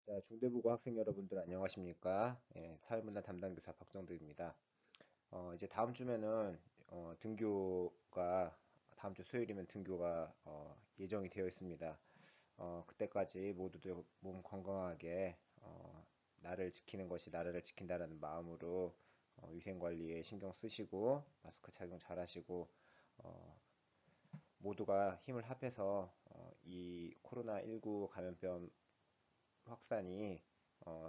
자, 중대부고 학생 여러분들 안녕하십니까? 예, 사회문화 담당 교사 박정득입니다. 이제 다음 주면은 등교가 다음 주 수요일이면 등교가 예정이 되어 있습니다. 그때까지 모두들 몸 건강하게 나를 지키는 것이 나라를 지킨다라는 마음으로 위생 관리에 신경 쓰시고 마스크 착용 잘 하시고 어, 모두가 힘을 합해서 이 코로나19 감염병 확산이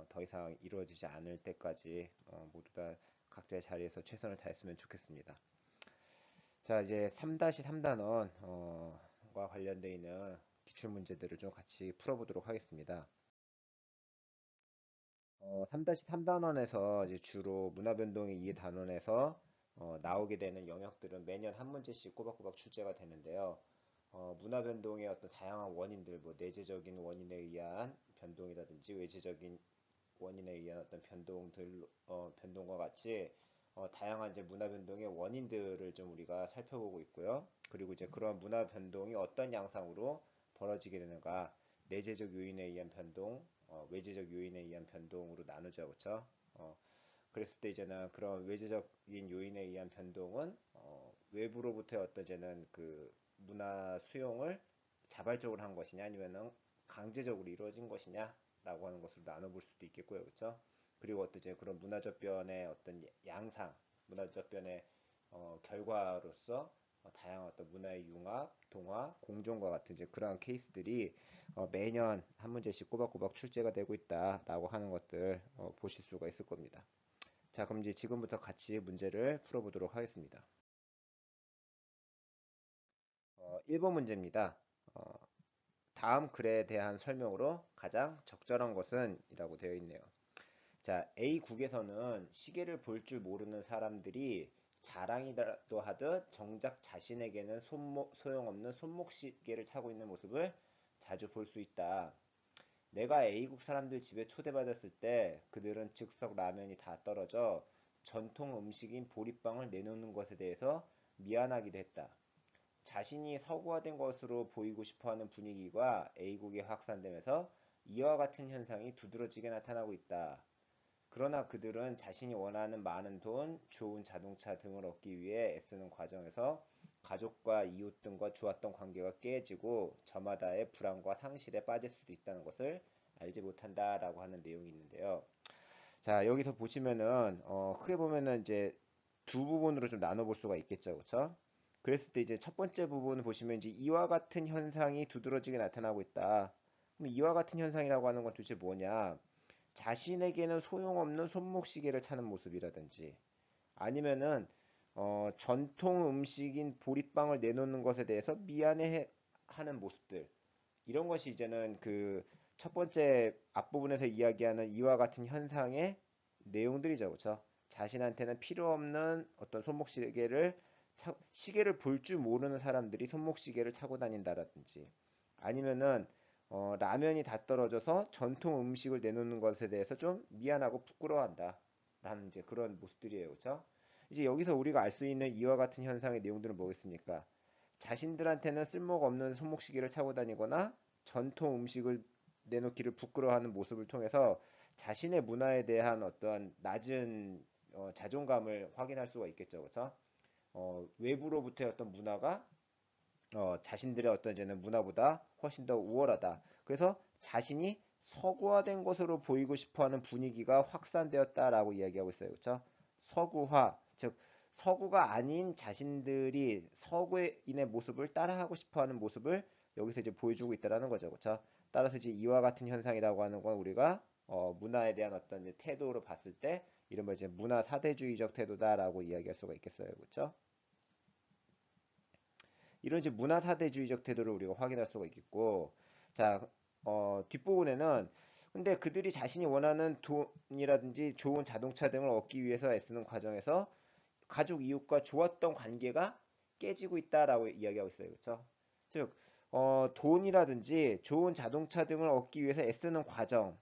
더 이상 이루어지지 않을 때까지 모두 다 각자의 자리에서 최선을 다했으면 좋겠습니다. 자, 이제 3-3단원과 관련되어 있는 기출 문제들을 좀 같이 풀어보도록 하겠습니다. 3-3단원에서 이제 주로 문화변동의 2단원에서 나오게 되는 영역들은 매년 한 문제씩 꼬박꼬박 출제가 되는데요. 문화변동의 어떤 다양한 원인들, 뭐 내재적인 원인에 의한 변동이라든지 외재적인 원인에 의한 어떤 변동과 같이 다양한 이제 문화 변동의 원인들을 좀 우리가 살펴보고 있고요. 그리고 이제 그런 문화 변동이 어떤 양상으로 벌어지게 되는가, 내재적 요인에 의한 변동, 외재적 요인에 의한 변동으로 나누죠, 그렇죠? 그랬을 때 이제는 그런 외재적인 요인에 의한 변동은 외부로부터의 어떤 이제는 그 문화 수용을 자발적으로 한 것이냐 아니면은 강제적으로 이루어진 것이냐라고 하는 것으로 나눠볼 수도 있겠고요, 그렇죠? 그리고 어떤 이제 그런 문화적 변의 어떤 양상, 문화적 변의 결과로서 다양한 어떤 문화의 융합, 동화, 공존과 같은 이제 그러한 케이스들이 매년 한 문제씩 꼬박꼬박 출제가 되고 있다라고 하는 것들 보실 수가 있을 겁니다. 자, 그럼 이제 지금부터 같이 문제를 풀어보도록 하겠습니다. 1번 문제입니다. 다음 글에 대한 설명으로 가장 적절한 것은 이라고 되어 있네요. 자, A국에서는 시계를 볼 줄 모르는 사람들이 자랑이라도 하듯 정작 자신에게는 소용없는 손목시계를 차고 있는 모습을 자주 볼 수 있다. 내가 A국 사람들 집에 초대받았을 때 그들은 즉석 라면이 다 떨어져 전통 음식인 보리빵을 내놓는 것에 대해서 미안하기도 했다. 자신이 서구화된 것으로 보이고 싶어하는 분위기가 A국에 확산되면서 이와 같은 현상이 두드러지게 나타나고 있다. 그러나 그들은 자신이 원하는 많은 돈, 좋은 자동차 등을 얻기 위해 애쓰는 과정에서 가족과 이웃 등과 좋았던 관계가 깨지고 저마다의 불안과 상실에 빠질 수도 있다는 것을 알지 못한다라고 하는 내용이 있는데요. 자, 여기서 보시면은 크게 보면은 이제 두 부분으로 좀 나눠볼 수가 있겠죠, 그렇죠? 그랬을 때 이제 첫 번째 부분 보시면 이제 이와 같은 현상이 두드러지게 나타나고 있다. 그럼 이와 같은 현상이라고 하는 건 도대체 뭐냐? 자신에게는 소용없는 손목시계를 차는 모습이라든지 아니면은 전통 음식인 보리빵을 내놓는 것에 대해서 미안해 하는 모습들 이런 것이 이제는 그 첫 번째 앞부분에서 이야기하는 이와 같은 현상의 내용들이죠, 그렇죠? 자신한테는 필요 없는 어떤 시계를 볼 줄 모르는 사람들이 손목시계를 차고 다닌다라든지 아니면은 라면이 다 떨어져서 전통 음식을 내놓는 것에 대해서 좀 미안하고 부끄러워한다. 라는 이제 그런 모습들이에요. 그렇죠? 이제 여기서 우리가 알 수 있는 이와 같은 현상의 내용들은 뭐겠습니까? 자신들한테는 쓸모가 없는 손목시계를 차고 다니거나 전통 음식을 내놓기를 부끄러워하는 모습을 통해서 자신의 문화에 대한 어떤 낮은 자존감을 확인할 수가 있겠죠. 그렇죠? 외부로부터의 어떤 문화가 자신들의 어떤 이제는 문화보다 훨씬 더 우월하다. 그래서 자신이 서구화된 것으로 보이고 싶어하는 분위기가 확산되었다라고 이야기하고 있어요. 그렇죠? 서구화, 즉 서구가 아닌 자신들이 서구인의 모습을 따라하고 싶어하는 모습을 여기서 이제 보여주고 있다라는 거죠. 그렇죠? 따라서 이제 이와 같은 현상이라고 하는 건 우리가 문화에 대한 어떤 이제 태도로 봤을 때 이런 걸 이제 문화 사대주의적 태도다라고 이야기할 수가 있겠어요. 그렇죠? 이런 이제 문화사대주의적 태도를 우리가 확인할 수가 있겠고, 자, 뒷부분에는 근데 그들이 자신이 원하는 돈이라든지 좋은 자동차 등을 얻기 위해서 애쓰는 과정에서 가족 이웃과 좋았던 관계가 깨지고 있다라고 이야기하고 있어요. 그렇죠? 즉, 돈이라든지 좋은 자동차 등을 얻기 위해서 애쓰는 과정,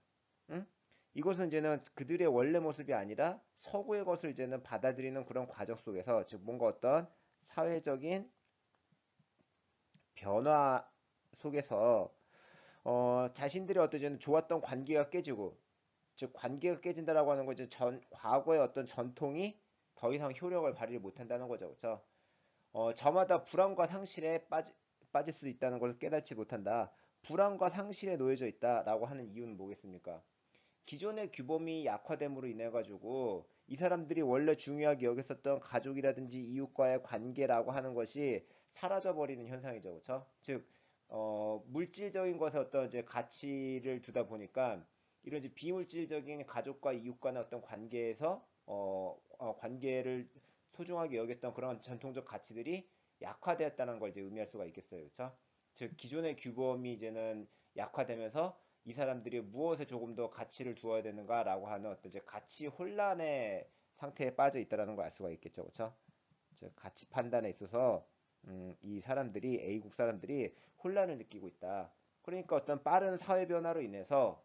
응? 이것은 이제는 그들의 원래 모습이 아니라 서구의 것을 이제는 받아들이는 그런 과정 속에서, 즉 뭔가 어떤 사회적인 변화 속에서 자신들의 어떤 이제 좋았던 관계가 깨지고, 즉 관계가 깨진다라고 하는 건 이제 과거의 어떤 전통이 더 이상 효력을 발휘를 못한다는 거죠, 그렇죠? 저마다 불안과 상실에 빠질 수 있다는 것을 깨닫지 못한다. 불안과 상실에 놓여져 있다라고 하는 이유는 뭐겠습니까? 기존의 규범이 약화됨으로 인해 가지고 이 사람들이 원래 중요하게 여겼었던 가족이라든지 이웃과의 관계라고 하는 것이 사라져 버리는 현상이죠, 그렇죠? 즉 물질적인 것에 어떤 이제 가치를 두다 보니까 이런 이제 비물질적인 가족과 이웃과의 어떤 관계에서 관계를 소중하게 여겼던 그런 전통적 가치들이 약화되었다는 걸 이제 의미할 수가 있겠어요, 그렇죠? 즉 기존의 규범이 이제는 약화되면서 이 사람들이 무엇에 조금 더 가치를 두어야 되는가라고 하는 어떤 이제 가치 혼란의 상태에 빠져 있다라는 걸 알 수가 있겠죠, 그렇죠? 즉 가치 판단에 있어서 이 사람들이 A국 사람들이 혼란을 느끼고 있다. 그러니까 어떤 빠른 사회 변화로 인해서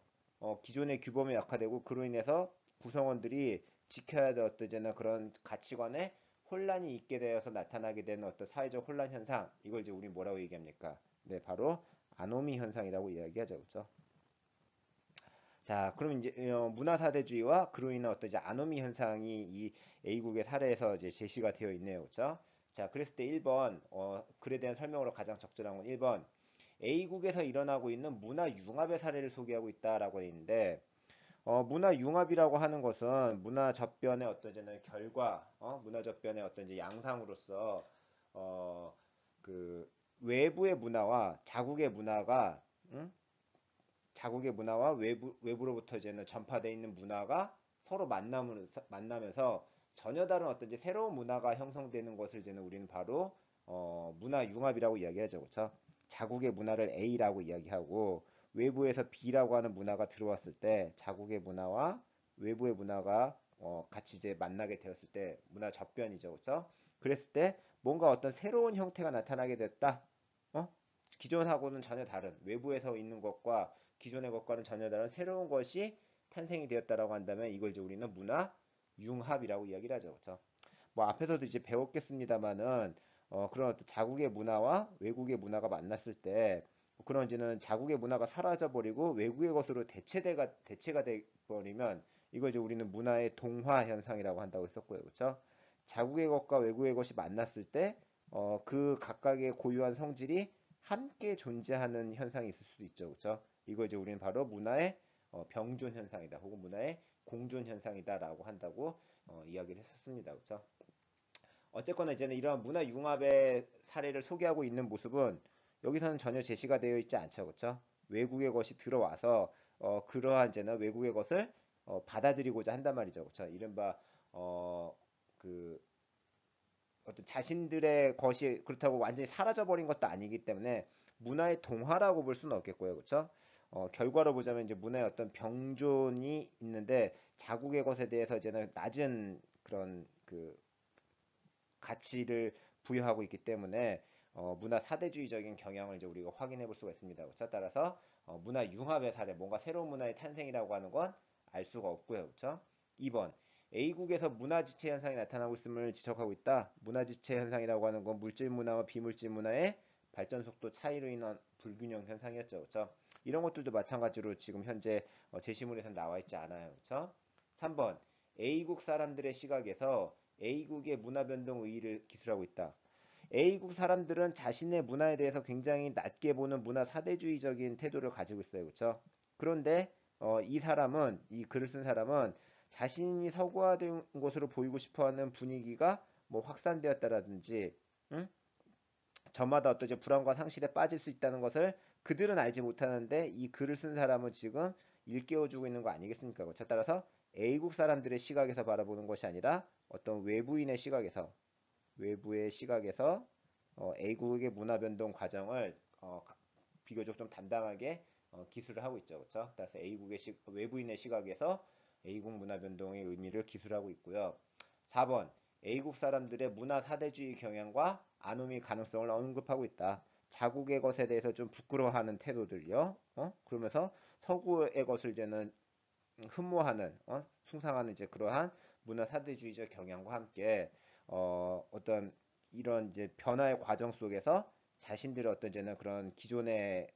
기존의 규범이 약화되고 그로 인해서 구성원들이 지켜야 될 어떤 이제는 그런 가치관에 혼란이 있게 되어서 나타나게 되는 어떤 사회적 혼란 현상, 이걸 이제 우리 뭐라고 얘기합니까? 네, 바로 아노미 현상이라고 이야기하죠, 그렇죠? 자, 그럼 이제 문화사대주의와 그로 인한 어떤 이제 아노미 현상이 이 A국의 사례에서 이제 제시가 되어 있네요. 그렇죠? 자, 그랬을 때 1번 글에 대한 설명으로 가장 적절한 건 1번 A국에서 일어나고 있는 문화 융합의 사례를 소개하고 있다라고 되어 있는데 문화 융합이라고 하는 것은 문화 접변의 어떤 이제 결과, 문화 접변의 어떤 이제 양상으로서 어, 그 외부의 문화와 자국의 문화가 응? 자국의 문화와 외부로부터 이제는 전파되어 있는 문화가 서로 만나면서 전혀 다른 어떤 이제 새로운 문화가 형성되는 것을 이제는 우리는 바로 문화 융합이라고 이야기하죠. 그렇죠? 자국의 문화를 A라고 이야기하고 외부에서 B라고 하는 문화가 들어왔을 때 자국의 문화와 외부의 문화가 같이 이제 만나게 되었을 때 문화 접변이죠. 그렇죠? 그랬을 때 뭔가 어떤 새로운 형태가 나타나게 됐다. 어? 기존하고는 전혀 다른 외부에서 있는 것과 기존의 것과는 전혀 다른 새로운 것이 탄생이 되었다라고 한다면 이걸 이제 우리는 문화 융합이라고 이야기를 하죠. 그렇죠? 뭐 앞에서도 이제 배웠겠습니다마는 그런 어떤 자국의 문화와 외국의 문화가 만났을 때 그런 이제는 자국의 문화가 사라져 버리고 외국의 것으로 대체가 돼 버리면 이걸 이제 우리는 문화의 동화 현상이라고 한다고 했었고요. 그렇죠? 자국의 것과 외국의 것이 만났을 때 그 각각의 고유한 성질이 함께 존재하는 현상이 있을 수도 있죠. 그렇죠? 이거 이제 우리는 바로 문화의 병존 현상이다. 혹은 문화의 공존 현상이다라고 한다고 이야기를 했었습니다. 그렇죠? 어쨌거나 이제는 이런 문화 융합의 사례를 소개하고 있는 모습은 여기서는 전혀 제시가 되어 있지 않죠. 그렇죠? 외국의 것이 들어와서 그러한 이제는 외국의 것을 받아들이고자 한단 말이죠. 그렇죠? 이른바 그 어떤 자신들의 것이 그렇다고 완전히 사라져버린 것도 아니기 때문에 문화의 동화라고 볼 수는 없겠고요. 그렇죠? 결과로 보자면 이제 문화의 어떤 병존이 있는데 자국의 것에 대해서 이제는 낮은 그런 그 가치를 부여하고 있기 때문에 문화 사대주의적인 경향을 이제 우리가 확인해 볼 수가 있습니다. 그렇죠? 따라서 문화 융합의 사례, 뭔가 새로운 문화의 탄생이라고 하는 건 알 수가 없고요. 그렇죠? 2번 A국에서 문화지체 현상이 나타나고 있음을 지적하고 있다. 문화지체 현상이라고 하는 건 물질 문화와 비물질 문화의 발전 속도 차이로 인한 불균형 현상이었죠. 그렇죠? 이런 것들도 마찬가지로 지금 현재 제시문에서 나와 있지 않아요. 그렇죠? 3번 A국 사람들의 시각에서 A국의 문화 변동 의의를 기술하고 있다. A국 사람들은 자신의 문화에 대해서 굉장히 낮게 보는 문화 사대주의적인 태도를 가지고 있어요. 그렇죠? 그런데 이 사람은 이 글을 쓴 사람은 자신이 서구화된 것으로 보이고 싶어하는 분위기가 뭐 확산되었다라든지 응? 저마다 어떤 이제 불안과 상실에 빠질 수 있다는 것을 그들은 알지 못하는데 이 글을 쓴 사람은 지금 일깨워주고 있는 거 아니겠습니까? 그렇죠? 따라서 A국 사람들의 시각에서 바라보는 것이 아니라 어떤 외부인의 시각에서 외부의 시각에서 A국의 문화 변동 과정을 비교적 좀 담담하게 기술을 하고 있죠. 그렇죠? 따라서 외부인의 시각에서 A국 문화 변동의 의미를 기술하고 있고요. 4번 A국 사람들의 문화 사대주의 경향과 아노미 가능성을 언급하고 있다. 자국의 것에 대해서 좀 부끄러워하는 태도들요. 그러면서 서구의 것을 이제는 흠모하는, 숭상하는 이제 그러한 문화 사대주의적 경향과 함께 어떤 이런 이제 변화의 과정 속에서 자신들의 어떤 이제는 그런 기존의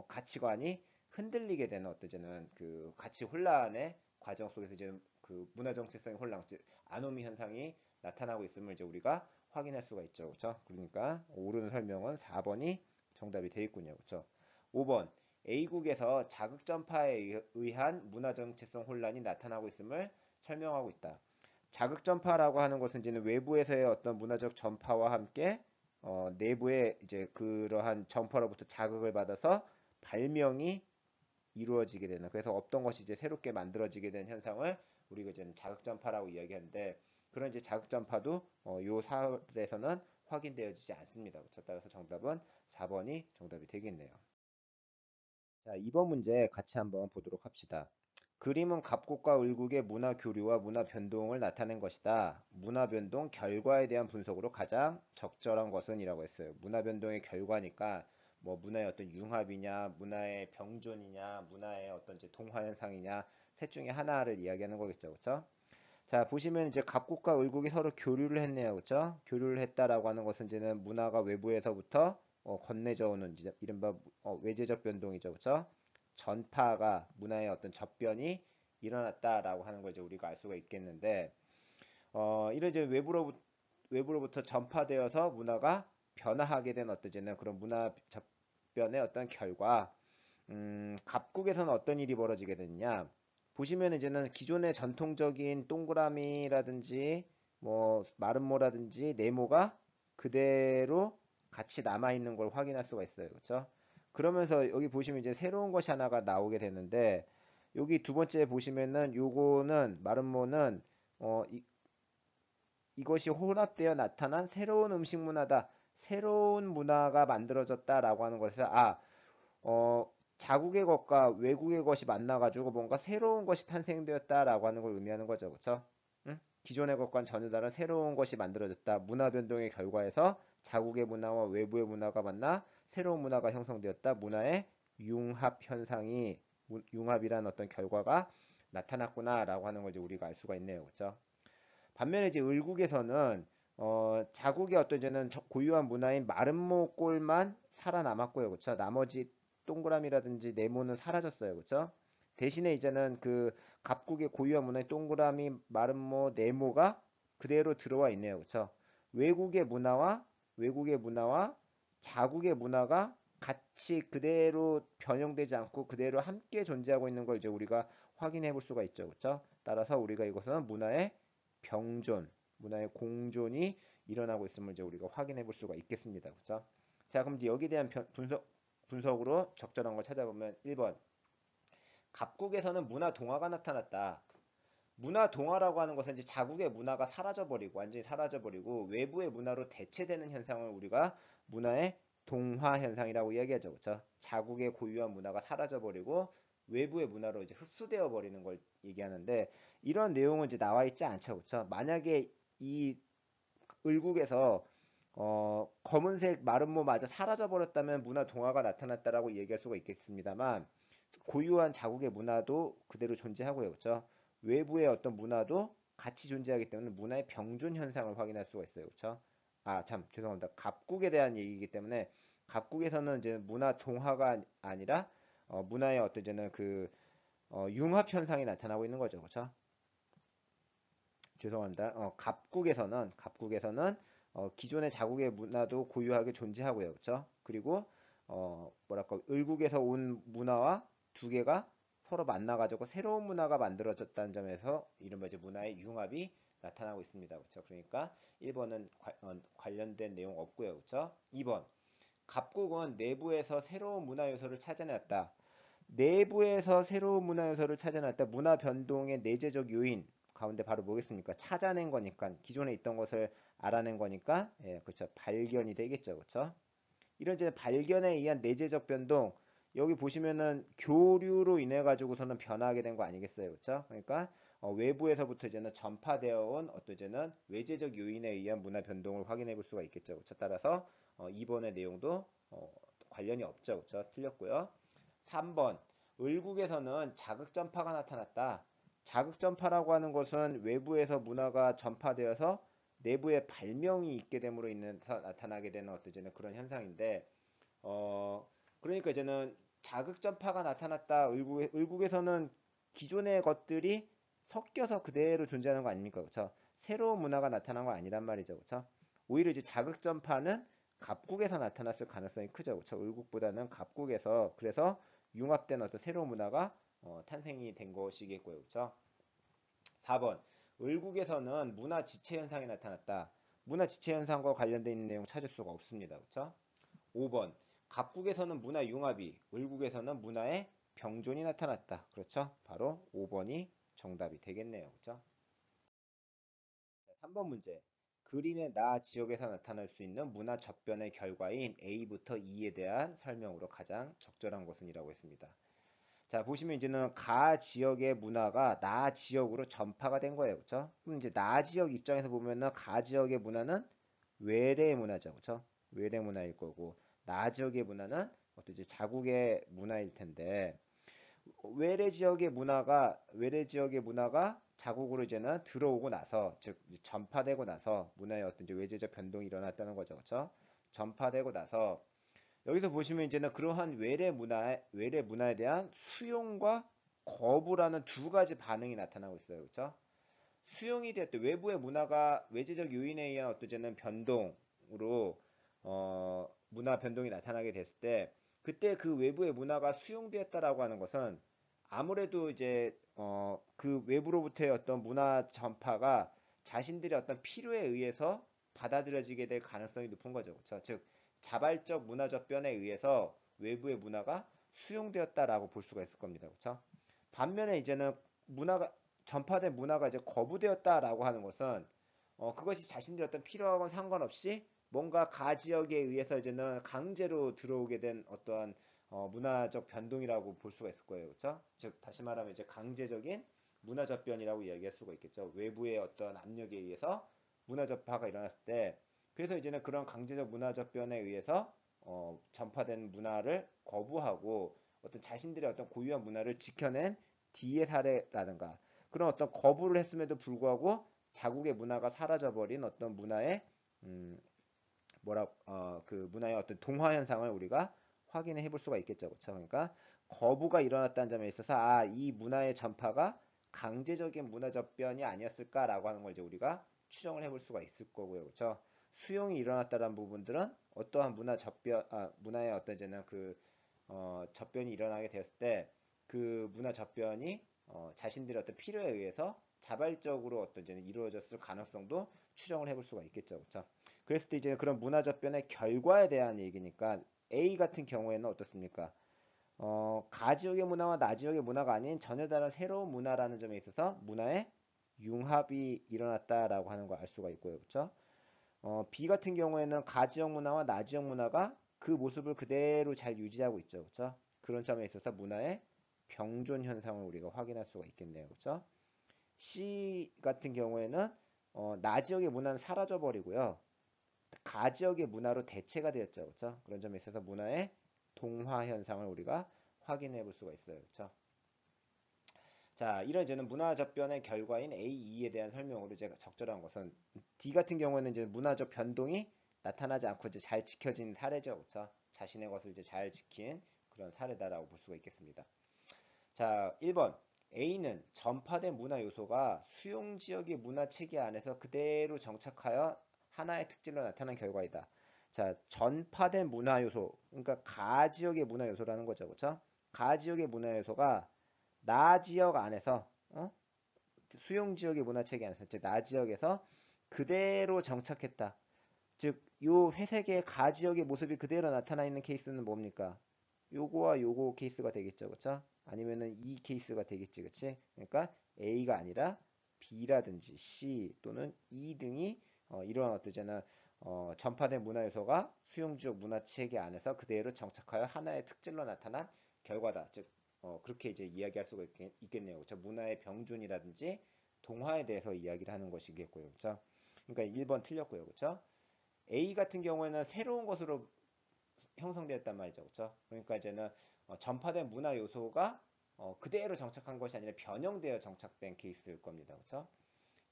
가치관이 흔들리게 되는 어떠저는 그 가치 혼란의 과정 속에서 이제 그 문화 정체성의 혼란, 즉 아노미 현상이 나타나고 있음을 이제 우리가 확인할 수가 있죠. 그렇죠? 그러니까 옳은 설명은 4번이 정답이 되어 있군요. 그렇죠? 5번 A국에서 자극 전파에 의한 문화 정체성 혼란이 나타나고 있음을 설명하고 있다. 자극 전파라고 하는 것은 이제는 외부에서의 어떤 문화적 전파와 함께 내부에 이제 그러한 전파로부터 자극을 받아서 발명이 이루어지게 되는, 그래서 어떤 것이 이제 새롭게 만들어지게 되는 현상을 우리가 이제 자극 전파라고 이야기하는데, 그런 이제 자극 전파도 요 사례에서는 확인되어지지 않습니다. 그렇죠? 따라서 정답은 4번이 정답이 되겠네요. 자, 2번 문제 같이 한번 보도록 합시다. 그림은 갑국과 을국의 문화 교류와 문화 변동을 나타낸 것이다. 문화 변동 결과에 대한 분석으로 가장 적절한 것은 이라고 했어요. 문화 변동의 결과니까 뭐 문화의 어떤 융합이냐, 문화의 병존이냐, 문화의 어떤 이제 동화 현상이냐, 셋 중에 하나를 이야기하는 거겠죠. 그렇죠? 자, 보시면 이제 갑국과 을국이 서로 교류를 했네요. 그렇죠? 교류를 했다라고 하는 것은 이제는 문화가 외부에서부터 건네져 오는 이른바 외재적 변동이죠. 그렇죠? 전파가 문화의 어떤 접변이 일어났다라고 하는 걸 이제 우리가 알 수가 있겠는데, 이런 이제 외부로부터 전파되어서 문화가 변화하게 된 어떤 그런 문화 접변의 어떤 결과, 갑국에서는 어떤 일이 벌어지게 됐냐? 보시면 이제는 기존의 전통적인 동그라미라든지 뭐 마름모라든지 네모가 그대로 같이 남아 있는 걸 확인할 수가 있어요. 그렇죠? 그러면서 여기 보시면 이제 새로운 것이 하나가 나오게 되는데, 여기 두 번째 보시면은 요거는 마름모는 이것이 혼합되어 나타난 새로운 음식 문화다. 새로운 문화가 만들어졌다라고 하는 것에서 자국의 것과 외국의 것이 만나가지고 뭔가 새로운 것이 탄생되었다라고 하는 걸 의미하는 거죠. 그렇죠? 응? 기존의 것과는 전혀 다른 새로운 것이 만들어졌다. 문화 변동의 결과에서 자국의 문화와 외부의 문화가 만나 새로운 문화가 형성되었다. 문화의 융합 현상이, 융합이라는 어떤 결과가 나타났구나라고 하는 걸 이제 우리가 알 수가 있네요. 그렇죠? 반면에 이제 을국에서는 자국의 어떤 이제는 고유한 문화인 마름모 꼴만 살아남았고요. 그렇죠? 나머지 동그라미라든지 네모는 사라졌어요. 그렇죠? 대신에 이제는 그 갑국의 고유한 문화인 동그라미, 마름모, 네모가 그대로 들어와 있네요. 그렇죠? 외국의 문화와 자국의 문화가 같이 그대로 변형되지 않고 그대로 함께 존재하고 있는 걸 이제 우리가 확인해 볼 수가 있죠. 그렇죠? 따라서 우리가 이것은 문화의 병존, 문화의 공존이 일어나고 있음을 이제 우리가 확인해 볼 수가 있겠습니다. 그렇죠? 자, 그럼 이제 여기에 대한 분석으로 적절한 걸 찾아보면 1번. 갑국에서는 문화 동화가 나타났다. 문화 동화라고 하는 것은 이제 자국의 문화가 사라져버리고, 완전히 사라져버리고 외부의 문화로 대체되는 현상을 우리가 문화의 동화 현상이라고 이야기하죠. 그렇죠? 자국의 고유한 문화가 사라져버리고 외부의 문화로 이제 흡수되어 버리는 걸 얘기하는데, 이런 내용은 이제 나와 있지 않죠. 그렇죠? 만약에 이 을국에서 검은색 마름모마저 사라져버렸다면 문화 동화가 나타났다라고 얘기할 수가 있겠습니다만, 고유한 자국의 문화도 그대로 존재하고요. 그렇죠? 외부의 어떤 문화도 같이 존재하기 때문에 문화의 병존 현상을 확인할 수가 있어요. 그렇죠? 아, 참, 죄송합니다. 갑국에 대한 얘기이기 때문에 갑국에서는 이제 문화 동화가 아니라 문화의 어떤 이제는 그 융합 현상이 나타나고 있는 거죠. 그렇죠? 죄송합니다. 갑국에서는 기존의 자국의 문화도 고유하게 존재하고요. 그렇죠? 그리고 뭐랄까 을국에서 온 문화와 두 개가 서로 만나가지고 새로운 문화가 만들어졌다는 점에서 이른바 이제 문화의 융합이 나타나고 있습니다. 그렇죠? 그러니까 1번은 관련된 내용 없고요. 그렇죠? 2번 갑국은 내부에서 새로운 문화 요소를 찾아냈다. 내부에서 새로운 문화 요소를 찾아냈다. 문화 변동의 내재적 요인 가운데 바로 뭐겠습니까? 찾아낸 거니까, 기존에 있던 것을 알아낸 거니까, 예, 그렇죠. 발견이 되겠죠. 그렇죠? 이런 이제 발견에 의한 내재적 변동, 여기 보시면은 교류로 인해 가지고서는 변화하게 된 거 아니겠어요? 그렇죠? 그러니까 외부에서부터 이제는 전파되어 온 어떤 이제는 외재적 요인에 의한 문화 변동을 확인해 볼 수가 있겠죠. 그렇죠? 따라서 2번의 내용도 관련이 없죠. 그렇죠? 틀렸고요. 3번 을국에서는 자극 전파가 나타났다. 자극 전파라고 하는 것은 외부에서 문화가 전파되어서 내부에 발명이 있게 됨으로 인해서 나타나게 되는 어떤 이제는 그런 현상인데, 그러니까 이제는 자극 전파가 나타났다. 을국에서는 기존의 것들이 섞여서 그대로 존재하는 거 아닙니까? 그렇죠? 새로운 문화가 나타난 거 아니란 말이죠. 그렇죠? 오히려 이제 자극 전파는 갑국에서 나타났을 가능성이 크죠. 그렇죠? 을국보다는 갑국에서 그래서 융합된 어떤 새로운 문화가 탄생이 된 것이겠고요. 그렇죠? 4번. 을국에서는 문화 지체 현상이 나타났다. 문화 지체 현상과 관련된 있는 내용 찾을 수가 없습니다. 그렇죠? 5번. 갑국에서는 문화 융합이, 을국에서는 문화의 병존이 나타났다. 그렇죠? 바로 5번이 정답이 되겠네요. 그렇죠? 3번 문제. 그림의 나 지역에서 나타날 수 있는 문화 접변의 결과인 A부터 E에 대한 설명으로 가장 적절한 것은 이라고 했습니다. 자, 보시면 이제는 가 지역의 문화가 나 지역으로 전파가 된 거예요. 그렇죠? 그럼 이제 나 지역 입장에서 보면은 가 지역의 문화는 외래 문화죠. 그렇죠? 외래 문화일 거고 나 지역의 문화는 어떤 이제 자국의 문화일 텐데 외래 지역의 문화가 자국으로 이제는 들어오고 나서 즉 이제 전파되고 나서 문화의 어떤 이제 외재적 변동이 일어났다는 거죠. 그렇죠? 전파되고 나서 여기서 보시면 이제는 그러한 외래 문화에 대한 수용과 거부라는 두 가지 반응이 나타나고 있어요. 그렇죠? 수용이 될 때 외부의 문화가 외재적 요인에 의한 어떤 이제는 변동으로 문화 변동이 나타나게 됐을 때 그때 그 외부의 문화가 수용되었다라고 하는 것은 아무래도 이제 그 외부로부터의 어떤 문화 전파가 자신들의 어떤 필요에 의해서 받아들여지게 될 가능성이 높은 거죠. 그렇죠? 즉 자발적 문화 접변에 의해서 외부의 문화가 수용되었다라고 볼 수가 있을 겁니다. 그렇죠? 반면에 이제는 문화가 전파된 문화가 이제 거부되었다라고 하는 것은 그것이 자신들의 어떤 필요하고는 상관없이 뭔가 가 지역에 의해서 이제는 강제로 들어오게 된 어떠한 문화적 변동이라고 볼 수가 있을 거예요. 그렇죠? 즉 다시 말하면 이제 강제적인 문화 접변이라고 이야기할 수가 있겠죠. 외부의 어떤 압력에 의해서 문화 접화가 일어났을 때 그래서 이제는 그런 강제적 문화 접변에 의해서 전파된 문화를 거부하고 어떤 자신들의 어떤 고유한 문화를 지켜낸 뒤의 사례라든가 그런 어떤 거부를 했음에도 불구하고 자국의 문화가 사라져버린 어떤 문화의 음, 그 문화의 어떤 동화 현상을 우리가 확인해 볼 수가 있겠죠. 그렇죠? 그러니까 거부가 일어났다는 점에 있어서 이 문화의 전파가 강제적인 문화 접변이 아니었을까라고 하는 걸 이제 우리가 추정을 해볼 수가 있을 거고요. 그렇죠? 수용이 일어났다는 부분들은 어떠한 문화의 어떤 이제는 그 접변이 일어나게 되었을 때 그 문화 접변이 자신들의 어떤 필요에 의해서 자발적으로 어떤 이제 이루어졌을 가능성도 추정을 해볼 수가 있겠죠. 그렇죠? 그랬을 때 이제 그런 문화 접변의 결과에 대한 얘기니까 A 같은 경우에는 어떻습니까? 가 지역의 문화와 나 지역의 문화가 아닌 전혀 다른 새로운 문화라는 점에 있어서 문화의 융합이 일어났다라고 하는 걸 알 수가 있고요. 그렇죠? B 같은 경우에는 가 지역 문화와 나 지역 문화가 그 모습을 그대로 잘 유지하고 있죠. 그렇죠? 그런 점에 있어서 문화의 병존 현상을 우리가 확인할 수가 있겠네요. 그렇죠? C 같은 경우에는 나 지역의 문화는 사라져 버리고요. 가 지역의 문화로 대체가 되었죠. 그렇죠? 그런 점에 있어서 문화의 동화 현상을 우리가 확인해 볼 수가 있어요. 그렇죠? 자, 이런 이제는 문화 접변의 결과인 A, E에 대한 설명으로 제가 적절한 것은 D 같은 경우에는 이제 문화적 변동이 나타나지 않고 이제 잘 지켜진 사례죠. 그렇죠? 자신의 것을 이제 잘 지킨 그런 사례다라고 볼 수가 있겠습니다. 자, 1번. A는 전파된 문화 요소가 수용 지역의 문화 체계 안에서 그대로 정착하여 하나의 특질로 나타난 결과이다. 자, 전파된 문화 요소. 그러니까 가 지역의 문화 요소라는 거죠. 그렇죠? 가 지역의 문화 요소가 나 지역 안에서 수용 지역의 문화 체계 안에서 즉 나 지역에서 그대로 정착했다. 즉, 요 회색의 가 지역의 모습이 그대로 나타나 있는 케이스는 뭡니까? 요거와 요거 케이스가 되겠죠. 그쵸? 아니면은 이 케이스가 되겠지. 그치? 그러니까 A가 아니라 B라든지 C 또는 E 등이 이러한 어떠잖아 전파된 문화 요소가 수용지역 문화 체계 안에서 그대로 정착하여 하나의 특질로 나타난 결과다. 즉, 그렇게 이제 이야기할 수가 있겠네요. 그쵸? 문화의 병존이라든지 동화에 대해서 이야기를 하는 것이겠고요. 그쵸? 그러니까 1번 틀렸고요. 그쵸? A 같은 경우에는 새로운 것으로 형성되었단 말이죠. 그렇죠? 그러니까 이제는 전파된 문화 요소가 그대로 정착한 것이 아니라 변형되어 정착된 케이스일 겁니다. 그렇죠?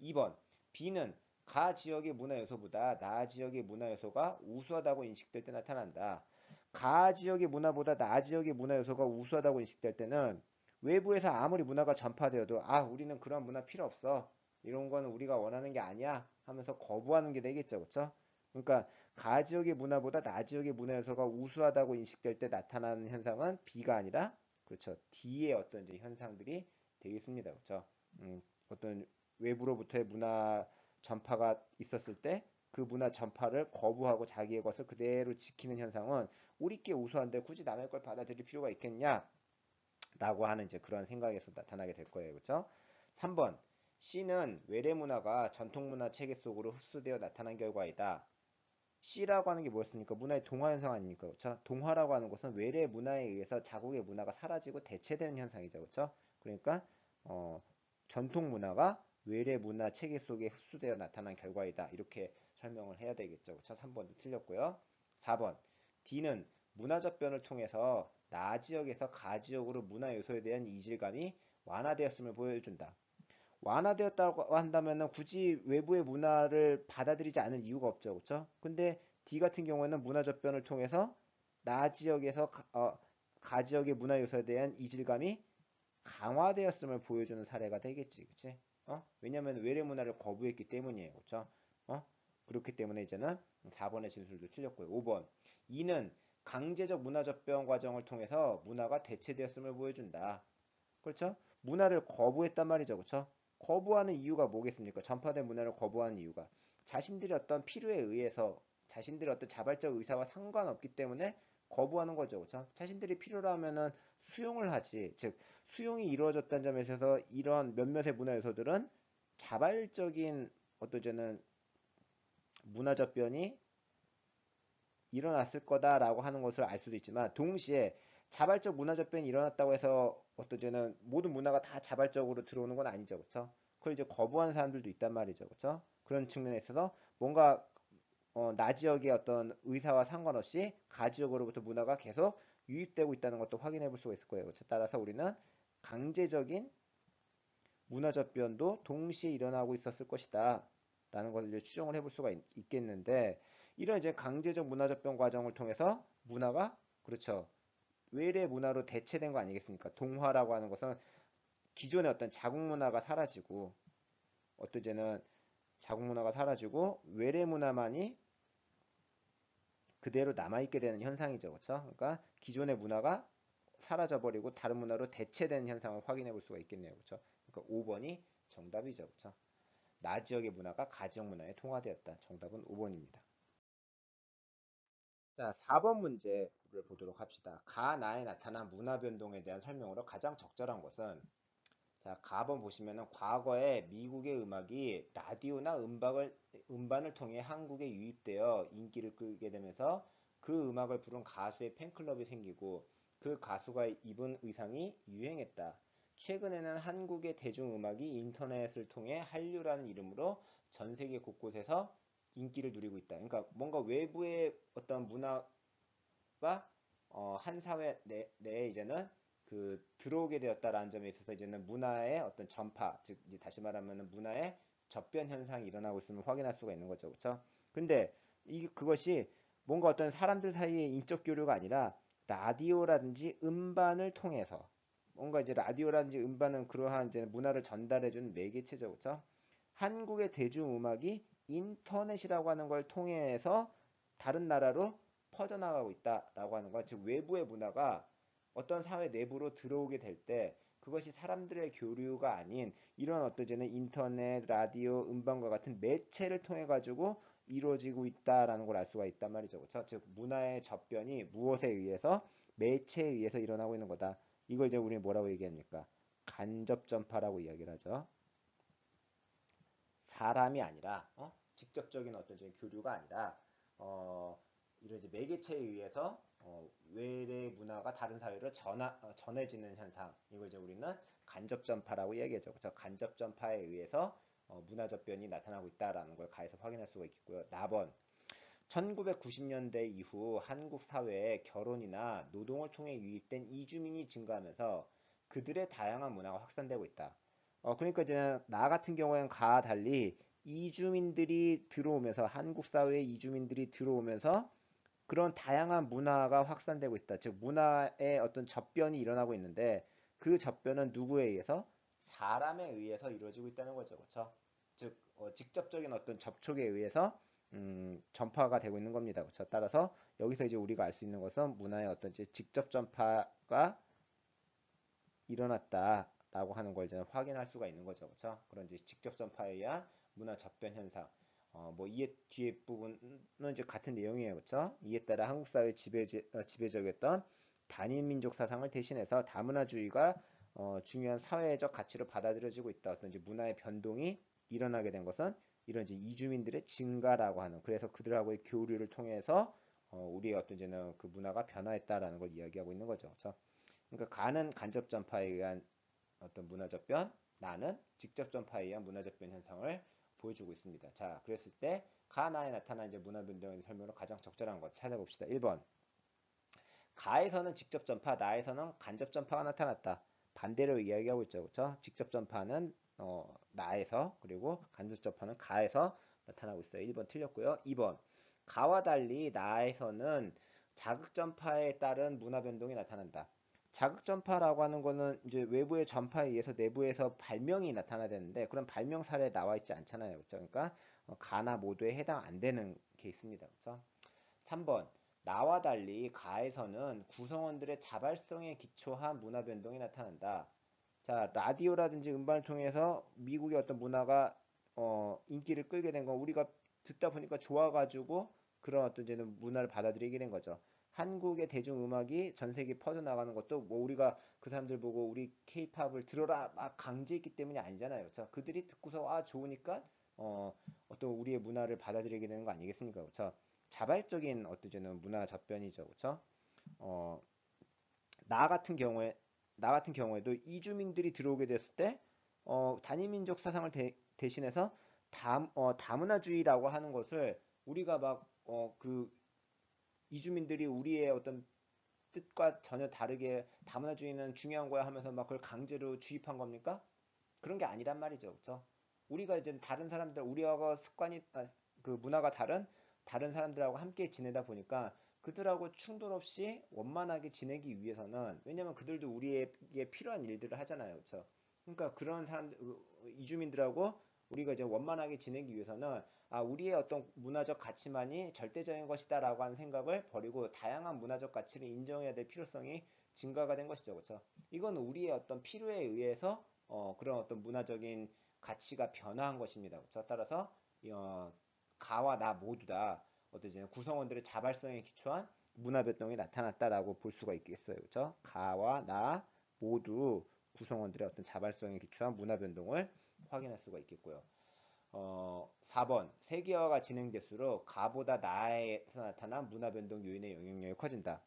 2번 B는 가 지역의 문화 요소보다 나 지역의 문화 요소가 우수하다고 인식될 때 나타난다. 가 지역의 문화보다 나 지역의 문화 요소가 우수하다고 인식될 때는 외부에서 아무리 문화가 전파되어도 우리는 그런 문화 필요 없어. 이런 거는 우리가 원하는 게 아니야 하면서 거부하는 게 되겠죠. 그렇죠? 그러니까 가 지역의 문화보다 나 지역의 문화 요소가 우수하다고 인식될 때 나타나는 현상은 B가 아니라 그렇죠. D의 어떤 이제 현상들이 되겠습니다. 그렇죠? 어떤 외부로부터의 문화 전파가 있었을 때 그 문화 전파를 거부하고 자기의 것을 그대로 지키는 현상은 우리께 우수한데 굳이 남의 걸 받아들일 필요가 있겠냐? 라고 하는 이제 그런 생각에서 나타나게 될 거예요. 그렇죠? 3번. C는 외래 문화가 전통 문화 체계 속으로 흡수되어 나타난 결과이다. C라고 하는 게 뭐였습니까? 문화의 동화 현상 아닙니까? 그렇죠? 동화라고 하는 것은 외래 문화에 의해서 자국의 문화가 사라지고 대체되는 현상이죠. 그렇죠? 그러니까 전통 문화가 외래 문화 체계 속에 흡수되어 나타난 결과이다. 이렇게 설명을 해야 되겠죠. 그렇죠? 3번도 틀렸고요. 4번. D는 문화적 변을 통해서 나 지역에서 가 지역으로 문화 요소에 대한 이질감이 완화되었음을 보여준다. 완화되었다고 한다면 굳이 외부의 문화를 받아들이지 않을 이유가 없죠. 그렇죠? 근데 D 같은 경우에는 문화적 변을 통해서 나 지역에서 가 지역의 문화 요소에 대한 이질감이 강화되었음을 보여주는 사례가 되겠지. 그치? 왜냐면 외래 문화를 거부했기 때문이에요. 그쵸? 그렇기 때문에 이제는 4번의 진술도 틀렸고요. 5번. 2는 강제적 문화 접변 과정을 통해서 문화가 대체되었음을 보여준다. 그렇죠? 문화를 거부했단 말이죠. 그렇죠? 거부하는 이유가 뭐겠습니까? 전파된 문화를 거부하는 이유가 자신들의 어떤 필요에 의해서 자신들의 어떤 자발적 의사와 상관없기 때문에 거부하는 거죠. 그렇죠? 자신들이 필요로 하면은 수용을 하지. 즉 수용이 이루어졌다는 점에 있어서 이런 몇몇의 문화 요소들은 자발적인 어떤 저는 문화적 변이 일어났을 거다라고 하는 것을 알 수도 있지만 동시에 자발적 문화적 변이 일어났다고 해서 어떤 쟤는 모든 문화가 다 자발적으로 들어오는 건 아니죠. 그렇죠? 그걸 이제 거부하는 사람들도 있단 말이죠. 그렇죠? 그런 측면에 있어서 뭔가 나 지역의 어떤 의사와 상관없이 가 지역으로부터 문화가 계속 유입되고 있다는 것도 확인해 볼 수가 있을 거예요. 그렇죠? 따라서 우리는 강제적인 문화적 변도 동시에 일어나고 있었을 것이다. 라는 것을 이제 추정을 해볼 수가 있겠는데, 이런 이제 강제적 문화적 변 과정을 통해서 문화가, 그렇죠. 외래 문화로 대체된 거 아니겠습니까? 동화라고 하는 것은 기존의 어떤 자국 문화가 사라지고, 어떤 이제는 자국 문화가 사라지고, 외래 문화만이 그대로 남아있게 되는 현상이죠. 그렇죠? 그러니까 기존의 문화가 사라져버리고 다른 문화로 대체되는 현상을 확인해 볼 수가 있겠네요. 그렇죠? 그러니까 5번이 정답이죠. 그렇죠? 나 지역의 문화가 가 지역 문화에 통화되었다. 정답은 5번입니다. 자, 4번 문제를 보도록 합시다. 가 나에 나타난 문화 변동에 대한 설명으로 가장 적절한 것은 자, 가번 보시면은 과거에 미국의 음악이 라디오나 음반을 통해 한국에 유입되어 인기를 끌게 되면서 그 음악을 부른 가수의 팬클럽이 생기고 그 가수가 입은 의상이 유행했다. 최근에는 한국의 대중음악이 인터넷을 통해 한류라는 이름으로 전 세계 곳곳에서 인기를 누리고 있다. 그러니까 뭔가 외부의 어떤 문화가 한 사회 내에 이제는 들어오게 되었다라는 점에 있어서 이제는 문화의 어떤 전파, 즉 이제 다시 말하면 문화의 접변 현상이 일어나고 있음을 확인할 수가 있는 거죠, 그렇죠? 근데 그것이 뭔가 어떤 사람들 사이의 인적 교류가 아니라 라디오라든지 음반을 통해서 뭔가 이제 라디오라든지 음반은 그러한 이제 문화를 전달해주는 매개체죠, 그렇죠? 한국의 대중음악이 인터넷이라고 하는 걸 통해서 다른 나라로 퍼져나가고 있다라고 하는 것, 즉 외부의 문화가 어떤 사회 내부로 들어오게 될 때 그것이 사람들의 교류가 아닌 이런 어떤 이제는 인터넷, 라디오, 음반과 같은 매체를 통해 가지고 이루어지고 있다라는 걸 알 수가 있단 말이죠. 그렇죠? 즉 문화의 접변이 무엇에 의해서 매체에 의해서 일어나고 있는 거다. 이걸 이제 우리 뭐라고 얘기합니까? 간접 전파라고 이야기를 하죠. 사람이 아니라 직접적인 어떤 교류가 아니라 이런 이제 매개체에 의해서 외래 문화가 다른 사회로 전해지는 현상 이걸 이제 우리는 간접 전파라고 얘기하죠. 그렇죠? 간접 전파에 의해서 문화 접변이 나타나고 있다라는 걸 가에서 확인할 수가 있겠고요. 4번 1990년대 이후 한국 사회에 결혼이나 노동을 통해 유입된 이주민이 증가하면서 그들의 다양한 문화가 확산되고 있다. 그러니까 이제 나 같은 경우에는 가 달리 이주민들이 들어오면서 한국 사회에 이주민들이 들어오면서 그런 다양한 문화가 확산되고 있다. 즉 문화의 어떤 접변이 일어나고 있는데 그 접변은 누구에 의해서? 사람에 의해서 이루어지고 있다는 거죠. 그렇죠? 즉 직접적인 어떤 접촉에 의해서 전파가 되고 있는 겁니다. 그렇죠? 따라서 여기서 이제 우리가 알 수 있는 것은 문화의 어떤 이제 직접 전파가 일어났다라고 하는 걸 이제 확인할 수가 있는 거죠. 그렇죠? 그런 이제 직접 전파에 의한 문화 접변 현상. 뭐 이해 뒤에 부분은 이제 같은 내용이에요. 그렇죠? 이에 따라 한국 사회 지배적이었던 단일 민족 사상을 대신해서 다문화주의가 중요한 사회적 가치로 받아들여지고 있다. 어떤 이제 문화의 변동이 일어나게 된 것은 이런 이제 이주민들의 증가라고 하는, 그래서 그들하고의 교류를 통해서 우리의 어떤 이제는 그 문화가 변화했다라는 걸 이야기하고 있는 거죠. 그렇죠? 그러니까 가는 간접 전파에 의한 어떤 문화 접변, 나는 직접 전파에 의한 문화 접변 현상을 보여주고 있습니다. 자, 그랬을 때 가나에 나타난 이제 문화 변동의 설명으로 가장 적절한 것 찾아봅시다. 1번. 가에서는 직접 전파, 나에서는 간접 전파가 나타났다. 반대로 이야기하고 있죠. 그렇죠? 직접 전파는 나에서, 그리고 간접 전파는 가에서 나타나고 있어요. 1번 틀렸고요. 2번. 가와 달리 나에서는 자극 전파에 따른 문화 변동이 나타난다. 자극 전파라고 하는 거는 이제 외부의 전파에 의해서 내부에서 발명이 나타나야 되는데 그런 발명 사례 나와 있지 않잖아요. 그렇죠? 그러니까 가나 모두에 해당 안 되는 케이스입니다. 그렇죠? 3번. 나와 달리 가에서는 구성원들의 자발성에 기초한 문화 변동이 나타난다. 자, 라디오라든지 음반을 통해서 미국의 어떤 문화가 인기를 끌게 된 건 우리가 듣다 보니까 좋아가지고 그런 어떤 이제는 문화를 받아들이게 된 거죠. 한국의 대중음악이 전 세계에 퍼져나가는 것도 뭐 우리가 그 사람들 보고 우리 케이팝을 들어라 막 강제했기 때문이 아니잖아요. 자, 그들이 듣고서 아 좋으니까 어떤 우리의 문화를 받아들이게 되는 거 아니겠습니까? 그렇죠? 자발적인 어떤 이제는 문화 접변이죠. 그렇죠? 어, 나 같은 경우에 나 같은 경우에도 이주민들이 들어오게 됐을 때 단일민족 사상을 대신해서 다문화주의라고 하는 것을 우리가 막 그 이주민들이 우리의 어떤 뜻과 전혀 다르게 다문화주의는 중요한 거야 하면서 막 그걸 강제로 주입한 겁니까? 그런 게 아니란 말이죠. 그렇죠? 우리가 이제 다른 사람들 우리하고 그 문화가 다른 사람들하고 함께 지내다 보니까 그들하고 충돌 없이 원만하게 지내기 위해서는, 왜냐면 그들도 우리에게 필요한 일들을 하잖아요. 그렇죠? 그러니까 그런 사람들 이주민들하고 우리가 이제 원만하게 지내기 위해서는 우리의 어떤 문화적 가치만이 절대적인 것이다라고 하는 생각을 버리고 다양한 문화적 가치를 인정해야 될 필요성이 증가가 된 것이죠. 그렇죠? 이건 우리의 어떤 필요에 의해서 그런 어떤 문화적인 가치가 변화한 것입니다. 그렇죠? 따라서 어, 가와 나 모두 다 어떤 이제 구성원들의 자발성에 기초한 문화 변동이 나타났다라고 볼 수가 있겠어요. 그렇죠? 가와 나 모두 구성원들의 어떤 자발성에 기초한 문화 변동을 확인할 수가 있겠고요. 4번. 세계화가 진행될수록 가보다 나에서 나타난 문화 변동 요인의 영향력이 커진다.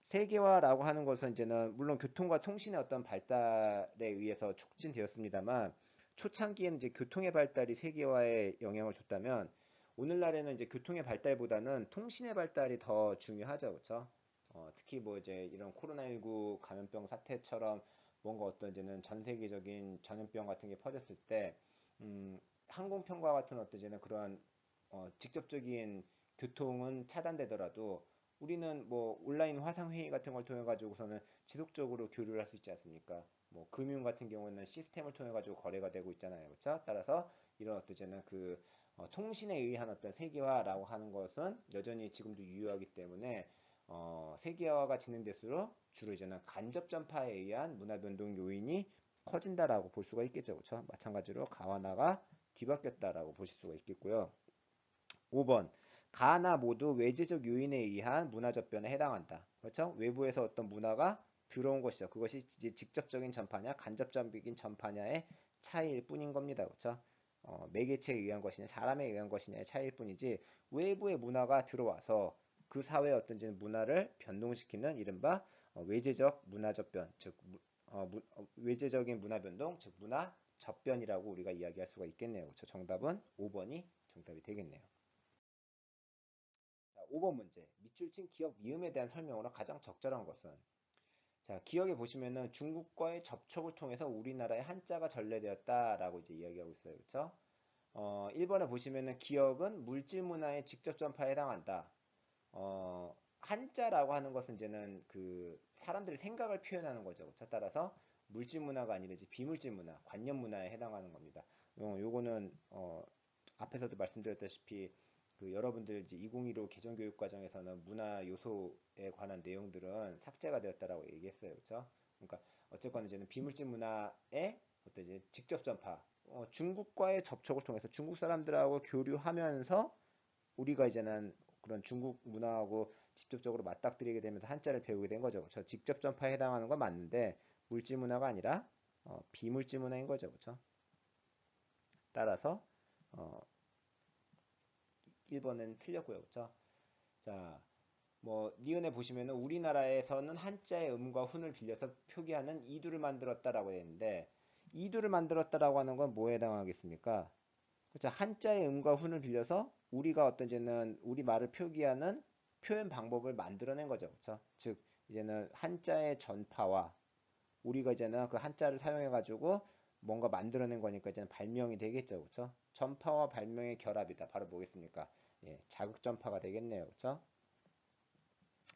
세계화라고 하는 것은 이제는 물론 교통과 통신의 어떤 발달에 의해서 촉진되었습니다만 초창기에는 이제 교통의 발달이 세계화에 영향을 줬다면 오늘날에는 이제 교통의 발달보다는 통신의 발달이 더 중요하죠. 그렇죠? 특히 뭐 이제 이런 코로나19 감염병 사태처럼 뭔가 어떤 이제는 전 세계적인 전염병 같은 게 퍼졌을 때 항공편과 같은 어떤 이제는 그러한 직접적인 교통은 차단되더라도 우리는 뭐 온라인 화상회의 같은 걸 통해 가지고서는 지속적으로 교류를 할 수 있지 않습니까? 뭐 금융 같은 경우는 시스템을 통해 가지고 거래가 되고 있잖아요. 그렇죠? 따라서 이런 어떤 이제는 그 통신에 의한 어떤 세계화라고 하는 것은 여전히 지금도 유효하기 때문에 세계화가 진행될수록 주로 이제는 간접 전파에 의한 문화 변동 요인이 커진다라고 볼 수가 있겠죠. 그렇죠? 마찬가지로 가와 나가 뒤바뀌었다라고 보실 수가 있겠고요. 5번. 가나 모두 외재적 요인에 의한 문화 접변에 해당한다. 그렇죠? 외부에서 어떤 문화가 들어온 것이죠. 그것이 이제 직접적인 전파냐, 간접적인 전파냐의 차이일 뿐인 겁니다. 그렇죠? 매개체에 의한 것이냐, 사람에 의한 것이냐의 차이일 뿐이지 외부의 문화가 들어와서 그 사회의 어떤 문화를 변동시키는 이른바 외재적 문화 접변, 즉 외재적인 문화 변동, 즉 문화 접변이라고 우리가 이야기할 수가 있겠네요. 그렇죠? 정답은 5번이 정답이 되겠네요. 자, 5번 문제. 밑줄 친 기억 미음에 대한 설명으로 가장 적절한 것은? 자, 기억에 보시면은 중국과의 접촉을 통해서 우리나라의 한자가 전래되었다라고 이제 이야기하고 있어요. 그렇죠? 1번에 보시면은 기억은 물질 문화의 직접 전파에 해당한다. 어, 한자라고 하는 것은 이제는 그 사람들의 생각을 표현하는 거죠. 그쵸? 따라서 물질 문화가 아니라 이제 비물질 문화, 관념 문화에 해당하는 겁니다. 요거는 앞에서도 말씀드렸다시피 그 여러분들 이제 2015 개정교육 과정에서는 문화 요소에 관한 내용들은 삭제가 되었다라고 얘기했어요. 그렇죠? 그러니까 어쨌거나 이제는 비물질 문화의 어떤 이제 직접 전파, 중국과의 접촉을 통해서 중국 사람들하고 교류하면서 우리가 이제는 그런 중국 문화하고 직접적으로 맞닥뜨리게 되면서 한자를 배우게 된 거죠. 저 직접 전파에 해당하는 건 맞는데 물질 문화가 아니라 비물질 문화인 거죠. 그렇죠? 따라서 어, 1번은 틀렸고요. 그렇죠? 자, 뭐 니은에 보시면은 우리나라에서는 한자의 음과 훈을 빌려서 표기하는 이두를 만들었다라고 했는데 이두를 만들었다라고 하는 건 뭐에 해당하겠습니까? 그렇죠. 한자의 음과 훈을 빌려서 우리가 어떤 이제는 우리 말을 표기하는 표현 방법을 만들어낸 거죠. 그렇죠? 즉 이제는 한자의 전파와 우리가 이제는 그 한자를 사용해 가지고 뭔가 만들어낸 거니까 이제는 발명이 되겠죠. 그렇죠? 전파와 발명의 결합이다. 바로 뭐겠습니까? 예, 자극 전파가 되겠네요. 그렇죠?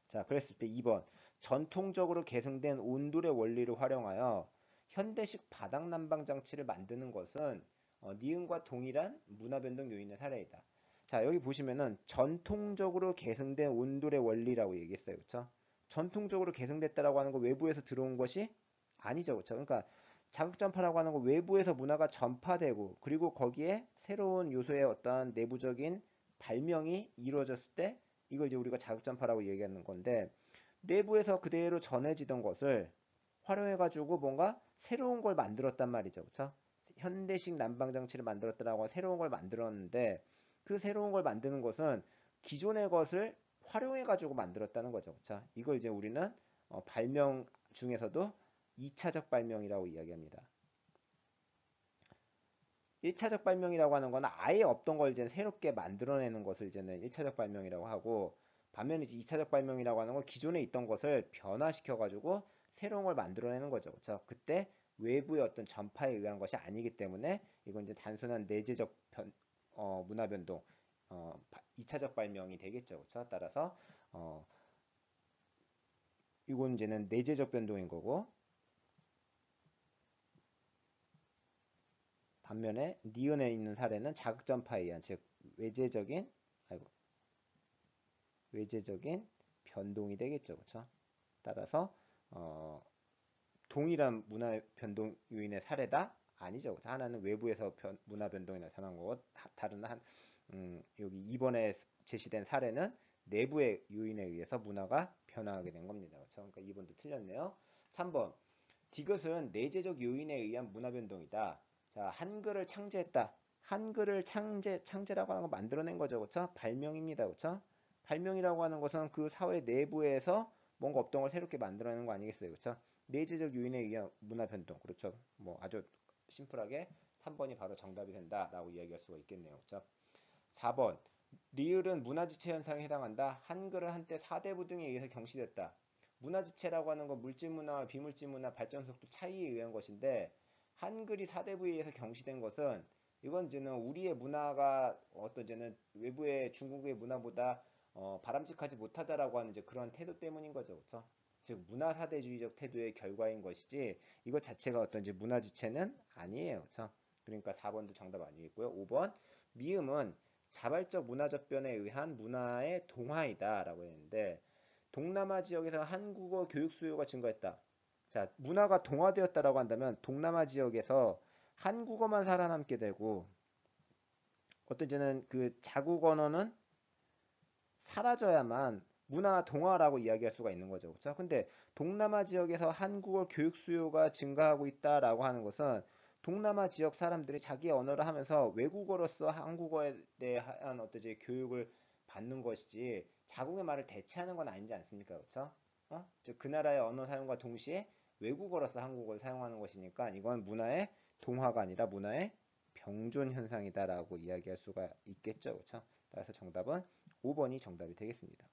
자, 그랬을 때 2번. 전통적으로 계승된 온돌의 원리를 활용하여 현대식 바닥 난방 장치를 만드는 것은 니은과 동일한 문화 변동 요인의 사례이다. 자, 여기 보시면은 전통적으로 계승된 온돌의 원리라고 얘기했어요. 그렇죠? 전통적으로 계승됐다라고 하는 거 외부에서 들어온 것이 아니죠. 그렇죠? 그러니까 자극 전파라고 하는 거 외부에서 문화가 전파되고 그리고 거기에 새로운 요소의 어떤 내부적인 발명이 이루어졌을 때 이걸 이제 우리가 자극전파라고 얘기하는 건데 내부에서 그대로 전해지던 것을 활용해가지고 뭔가 새로운 걸 만들었단 말이죠. 그쵸? 현대식 난방장치를 만들었다라고 새로운 걸 만들었는데 그 새로운 걸 만드는 것은 기존의 것을 활용해가지고 만들었다는 거죠. 그쵸? 이걸 이제 우리는 발명 중에서도 2차적 발명이라고 이야기합니다. 1차적 발명이라고 하는 건 아예 없던 걸 이제 새롭게 만들어내는 것을 이제는 1차적 발명이라고 하고 반면에 이제 2차적 발명이라고 하는 건 기존에 있던 것을 변화시켜 가지고 새로운 걸 만들어내는 거죠. 그렇죠? 그때 외부의 어떤 전파에 의한 것이 아니기 때문에 이건 이제 단순한 내재적 문화 변동 2차적 발명이 되겠죠. 그렇죠? 따라서 어, 이건 이제는 내재적 변동인 거고 반면에 니은에 있는 사례는 자극 전파에 의한 즉 외재적인 아이고 외재적인 변동이 되겠죠. 그렇죠? 따라서 동일한 문화 변동 요인의 사례다? 아니죠. 그렇죠? 하나는 외부에서 문화 변동이 나타난 거고 다른 여기 2번에 제시된 사례는 내부의 요인에 의해서 문화가 변화하게 된 겁니다. 그렇죠? 그러니까 2번도 틀렸네요. 3번 디귿은 내재적 요인에 의한 문화 변동이다. 자, 한글을 창제했다. 한글을 창제라고 하는 거 만들어낸 거죠. 그렇죠? 발명입니다. 그렇죠? 발명이라고 하는 것은 그 사회 내부에서 뭔가 없던 걸 새롭게 만들어내는 거 아니겠어요? 그렇죠? 내재적 요인에 의한 문화 변동. 그렇죠? 뭐 아주 심플하게 3번이 바로 정답이 된다라고 이야기할 수가 있겠네요. 그렇죠? 4번. 리을은 문화지체 현상에 해당한다. 한글은 한때 사대부 등에 의해서 경시됐다. 문화지체라고 하는 건 물질문화와 비물질문화 발전 속도 차이에 의한 것인데 한글이 사대부에 의해서 경시된 것은 이건 이제는 우리의 문화가 어떤 이제는 외부의 중국의 문화보다 바람직하지 못하다라고 하는 이제 그런 태도 때문인 거죠. 그렇죠? 즉 문화사대주의적 태도의 결과인 것이지 이것 자체가 어떤 이제 문화지체는 아니에요. 그렇죠? 그러니까 4번도 정답 아니겠고요. 5번 미음은 자발적 문화접변에 의한 문화의 동화이다라고 했는데 동남아 지역에서 한국어 교육 수요가 증가했다. 자, 문화가 동화되었다라고 한다면 동남아 지역에서 한국어만 살아남게 되고 어떤 이제는 그 자국 언어는 사라져야만 문화 동화라고 이야기할 수가 있는 거죠. 그렇죠? 근데 동남아 지역에서 한국어 교육 수요가 증가하고 있다라고 하는 것은 동남아 지역 사람들이 자기 언어를 하면서 외국어로서 한국어에 대한 어떤 이제 교육을 받는 것이지 자국의 말을 대체하는 건 아니지 않습니까? 그렇죠? 즉 그 나라의 언어 사용과 동시에 외국어로서 한국어를 사용하는 것이니까 이건 문화의 동화가 아니라 문화의 병존 현상이다라고 이야기할 수가 있겠죠. 그렇죠? 따라서 정답은 5번이 정답이 되겠습니다.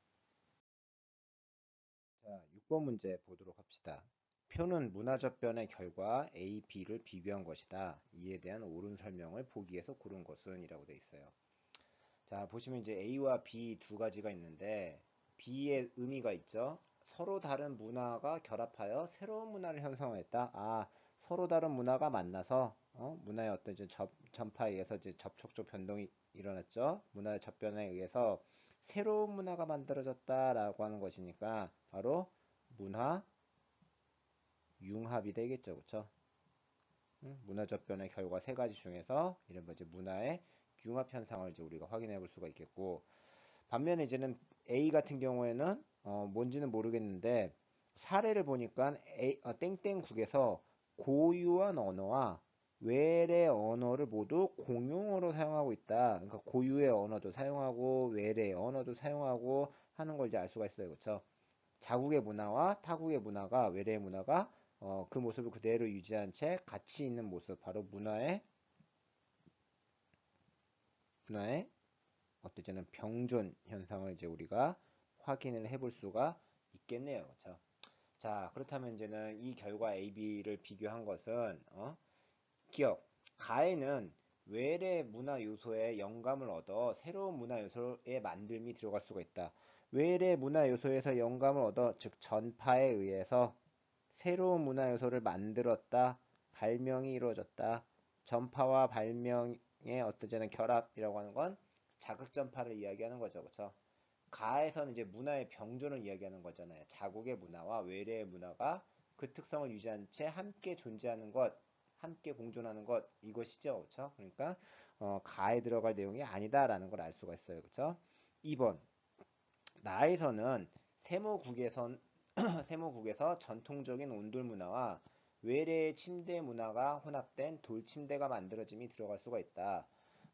자, 6번 문제 보도록 합시다. 표는 문화적 변의 결과 A, B를 비교한 것이다. 이에 대한 옳은 설명을 보기에서 고른 것은 이라고 되어 있어요. 자, 보시면 이제 A와 B 두 가지가 있는데 B의 의미가 있죠. 서로 다른 문화가 결합하여 새로운 문화를 형성했다. 아, 서로 다른 문화가 만나서 문화의 어떤 이제 전파에 의해서 이제 접촉적 변동이 일어났죠. 문화의 접변에 의해서 새로운 문화가 만들어졌다라고 하는 것이니까 바로 문화 융합이 되겠죠, 그렇죠? 문화 접변의 결과 세 가지 중에서 이른바 이제 문화의 융합 현상을 이제 우리가 확인해 볼 수가 있겠고, 반면에 이제는 A 같은 경우에는 뭔지는 모르겠는데 사례를 보니까 땡땡국에서 고유한 언어와 외래 언어를 모두 공용어로 사용하고 있다. 그러니까 고유의 언어도 사용하고 외래의 언어도 사용하고 하는 걸 이제 알 수가 있어요. 그렇죠? 자국의 문화와 타국의 문화가 외래의 문화가 그 모습을 그대로 유지한 채 같이 있는 모습, 바로 문화의 어떤 병존 현상을 이제 우리가 확인을 해볼 수가 있겠네요. 그렇죠? 자, 그렇다면 이제는 이 결과 A, B를 비교한 것은 기억, 가에는 외래 문화 요소에 영감을 얻어 새로운 문화 요소의 만듦이 들어갈 수가 있다. 외래 문화 요소에서 영감을 얻어, 즉 전파에 의해서 새로운 문화 요소를 만들었다. 발명이 이루어졌다. 전파와 발명의 어떤 결합이라고 하는 건 자극 전파를 이야기하는 거죠. 그렇죠? 가에서는 이제 문화의 병존을 이야기하는 거잖아요. 자국의 문화와 외래의 문화가 그 특성을 유지한 채 함께 존재하는 것, 함께 공존하는 것, 이것이죠. 그렇죠? 그러니까 가에 들어갈 내용이 아니다라는 걸 알 수가 있어요. 그렇죠? 2번. 나에서는 세모국에선 세모국에서 전통적인 온돌 문화와 외래의 침대 문화가 혼합된 돌 침대가 만들어짐이 들어갈 수가 있다.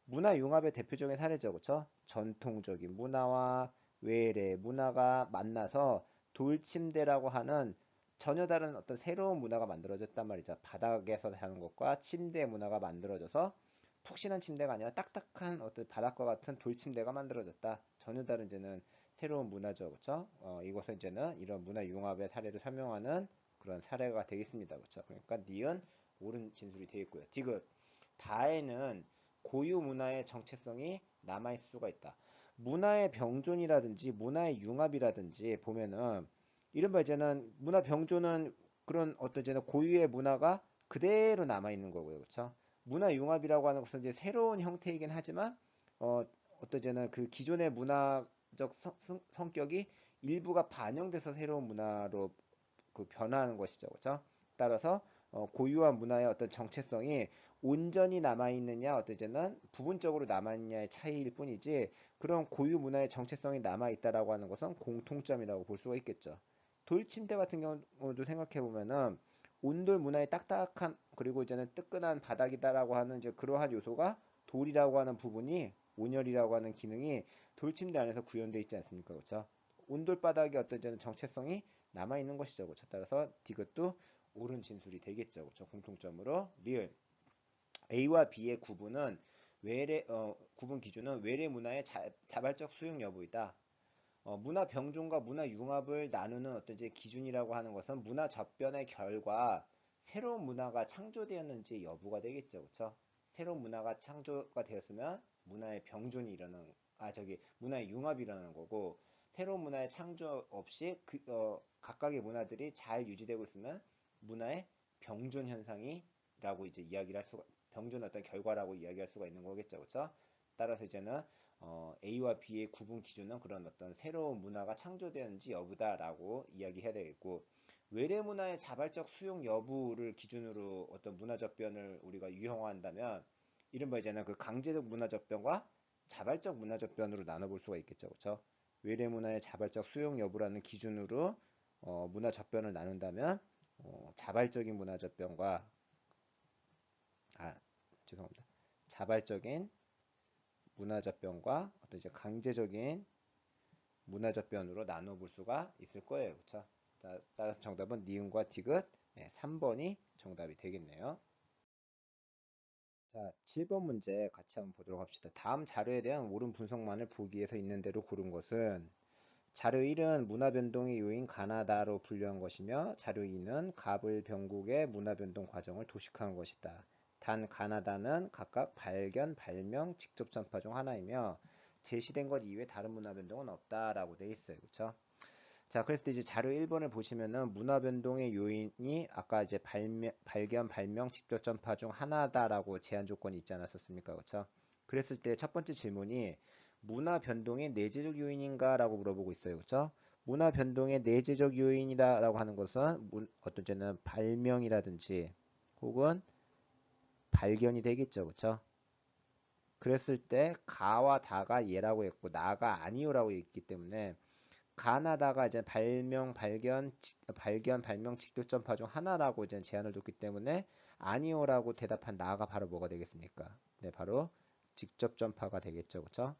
문화 융합의 대표적인 사례죠. 그렇죠? 전통적인 문화와 외래 문화가 만나서 돌침대라고 하는 전혀 다른 어떤 새로운 문화가 만들어졌단 말이죠. 바닥에서 사는 것과 침대 문화가 만들어져서 푹신한 침대가 아니라 딱딱한 어떤 바닥과 같은 돌침대가 만들어졌다. 전혀 다른 이제는 새로운 문화죠. 그렇죠? 이것은 이제는 이런 문화 융합의 사례를 설명하는 그런 사례가 되겠습니다. 그렇죠? 그러니까 니은 옳은 진술이 되겠고요. 디귿. 다에는 고유 문화의 정체성이 남아있을 수가 있다. 문화의 병존이라든지 문화의 융합이라든지 보면은 이른바 이제는 문화 병존은 그런 어떤 이제는 고유의 문화가 그대로 남아있는 거고요. 그렇죠? 문화 융합이라고 하는 것은 이제 새로운 형태이긴 하지만 어떤 이제는 그 기존의 문화적 성격이 일부가 반영돼서 새로운 문화로 그 변화하는 것이죠. 그렇죠? 따라서 고유한 문화의 어떤 정체성이 온전히 남아있느냐, 어떤 이제는 부분적으로 남아있느냐의 차이일 뿐이지, 그런 고유 문화의 정체성이 남아있다라고 하는 것은 공통점이라고 볼 수가 있겠죠. 돌침대 같은 경우도 생각해보면은, 온돌 문화의 딱딱한, 그리고 이제는 뜨끈한 바닥이다라고 하는 이제 그러한 요소가 돌이라고 하는 부분이, 온열이라고 하는 기능이 돌침대 안에서 구현되어 있지 않습니까? 그렇죠? 온돌 바닥의 어떤 이제는 정체성이 남아있는 것이죠. 그렇죠? 따라서 디귿도 옳은 진술이 되겠죠. 그렇죠? 공통점으로 리을. A와 B의 구분 기준은 외래 문화의 자발적 수용 여부이다. 문화 병존과 문화 융합을 나누는 어떤 이제 기준이라고 하는 것은 문화 접변의 결과 새로운 문화가 창조되었는지 여부가 되겠죠. 그렇죠? 새로운 문화가 창조가 되었으면 문화의 병존이 일어나는, 문화의 융합이 일어나는 거고, 새로운 문화의 창조 없이 각각의 문화들이 잘 유지되고 있으면 문화의 병존 현상이라고 이제 이야기를 할 수가, 병존 어떤 결과라고 이야기할 수가 있는 거겠죠. 그렇죠? 따라서 이제는 A와 B의 구분 기준은 그런 어떤 새로운 문화가 창조되는지 여부다라고 이야기해야 되겠고, 외래 문화의 자발적 수용 여부를 기준으로 어떤 문화 접변을 우리가 유형화한다면 이른바 이제는 그 강제적 문화 접변과 자발적 문화 접변으로 나눠볼 수가 있겠죠. 그렇죠? 외래 문화의 자발적 수용 여부라는 기준으로 문화 접변을 나눈다면 자발적인 문화 접변과 아 죄송합니다. 자발적인 문화접변과 어떤 이제 강제적인 문화접변으로 나눠볼 수가 있을 거예요. 그렇죠? 따라서 정답은 니은과 디귿 3번이 정답이 되겠네요. 자, 7번 문제 같이 한번 보도록 합시다. 다음 자료에 대한 옳은 분석만을 보기 위해서 있는 대로 고른 것은 자료 1은 문화변동의 요인 가나다로 분류한 것이며 자료 2는 가불 병국의 문화변동 과정을 도식한 것이다. 단 가나다는 각각 발견, 발명, 직접 전파 중 하나이며 제시된 것 이외에 다른 문화 변동은 없다라고 돼 있어요. 그렇죠? 자, 그래서 이제 자료 1번을 보시면은 문화 변동의 요인이 아까 이제 발견, 발명, 직접 전파 중 하나다라고 제한 조건이 있지 않았었습니까? 그렇죠? 그랬을 때 첫 번째 질문이 문화 변동의 내재적 요인인가라고 물어보고 있어요. 그렇죠? 문화 변동의 내재적 요인이다라고 하는 것은 어떤 때는 발명이라든지 혹은 발견이 되겠죠. 그렇죠? 그랬을 때 가와 다가 예라고 했고 나가 아니오라고 했기 때문에 가나다가 이제 발견, 발명, 직접 전파 중 하나라고 이제 제한을 뒀기 때문에 아니오라고 대답한 나가 바로 뭐가 되겠습니까? 네, 바로 직접 전파가 되겠죠, 그렇죠?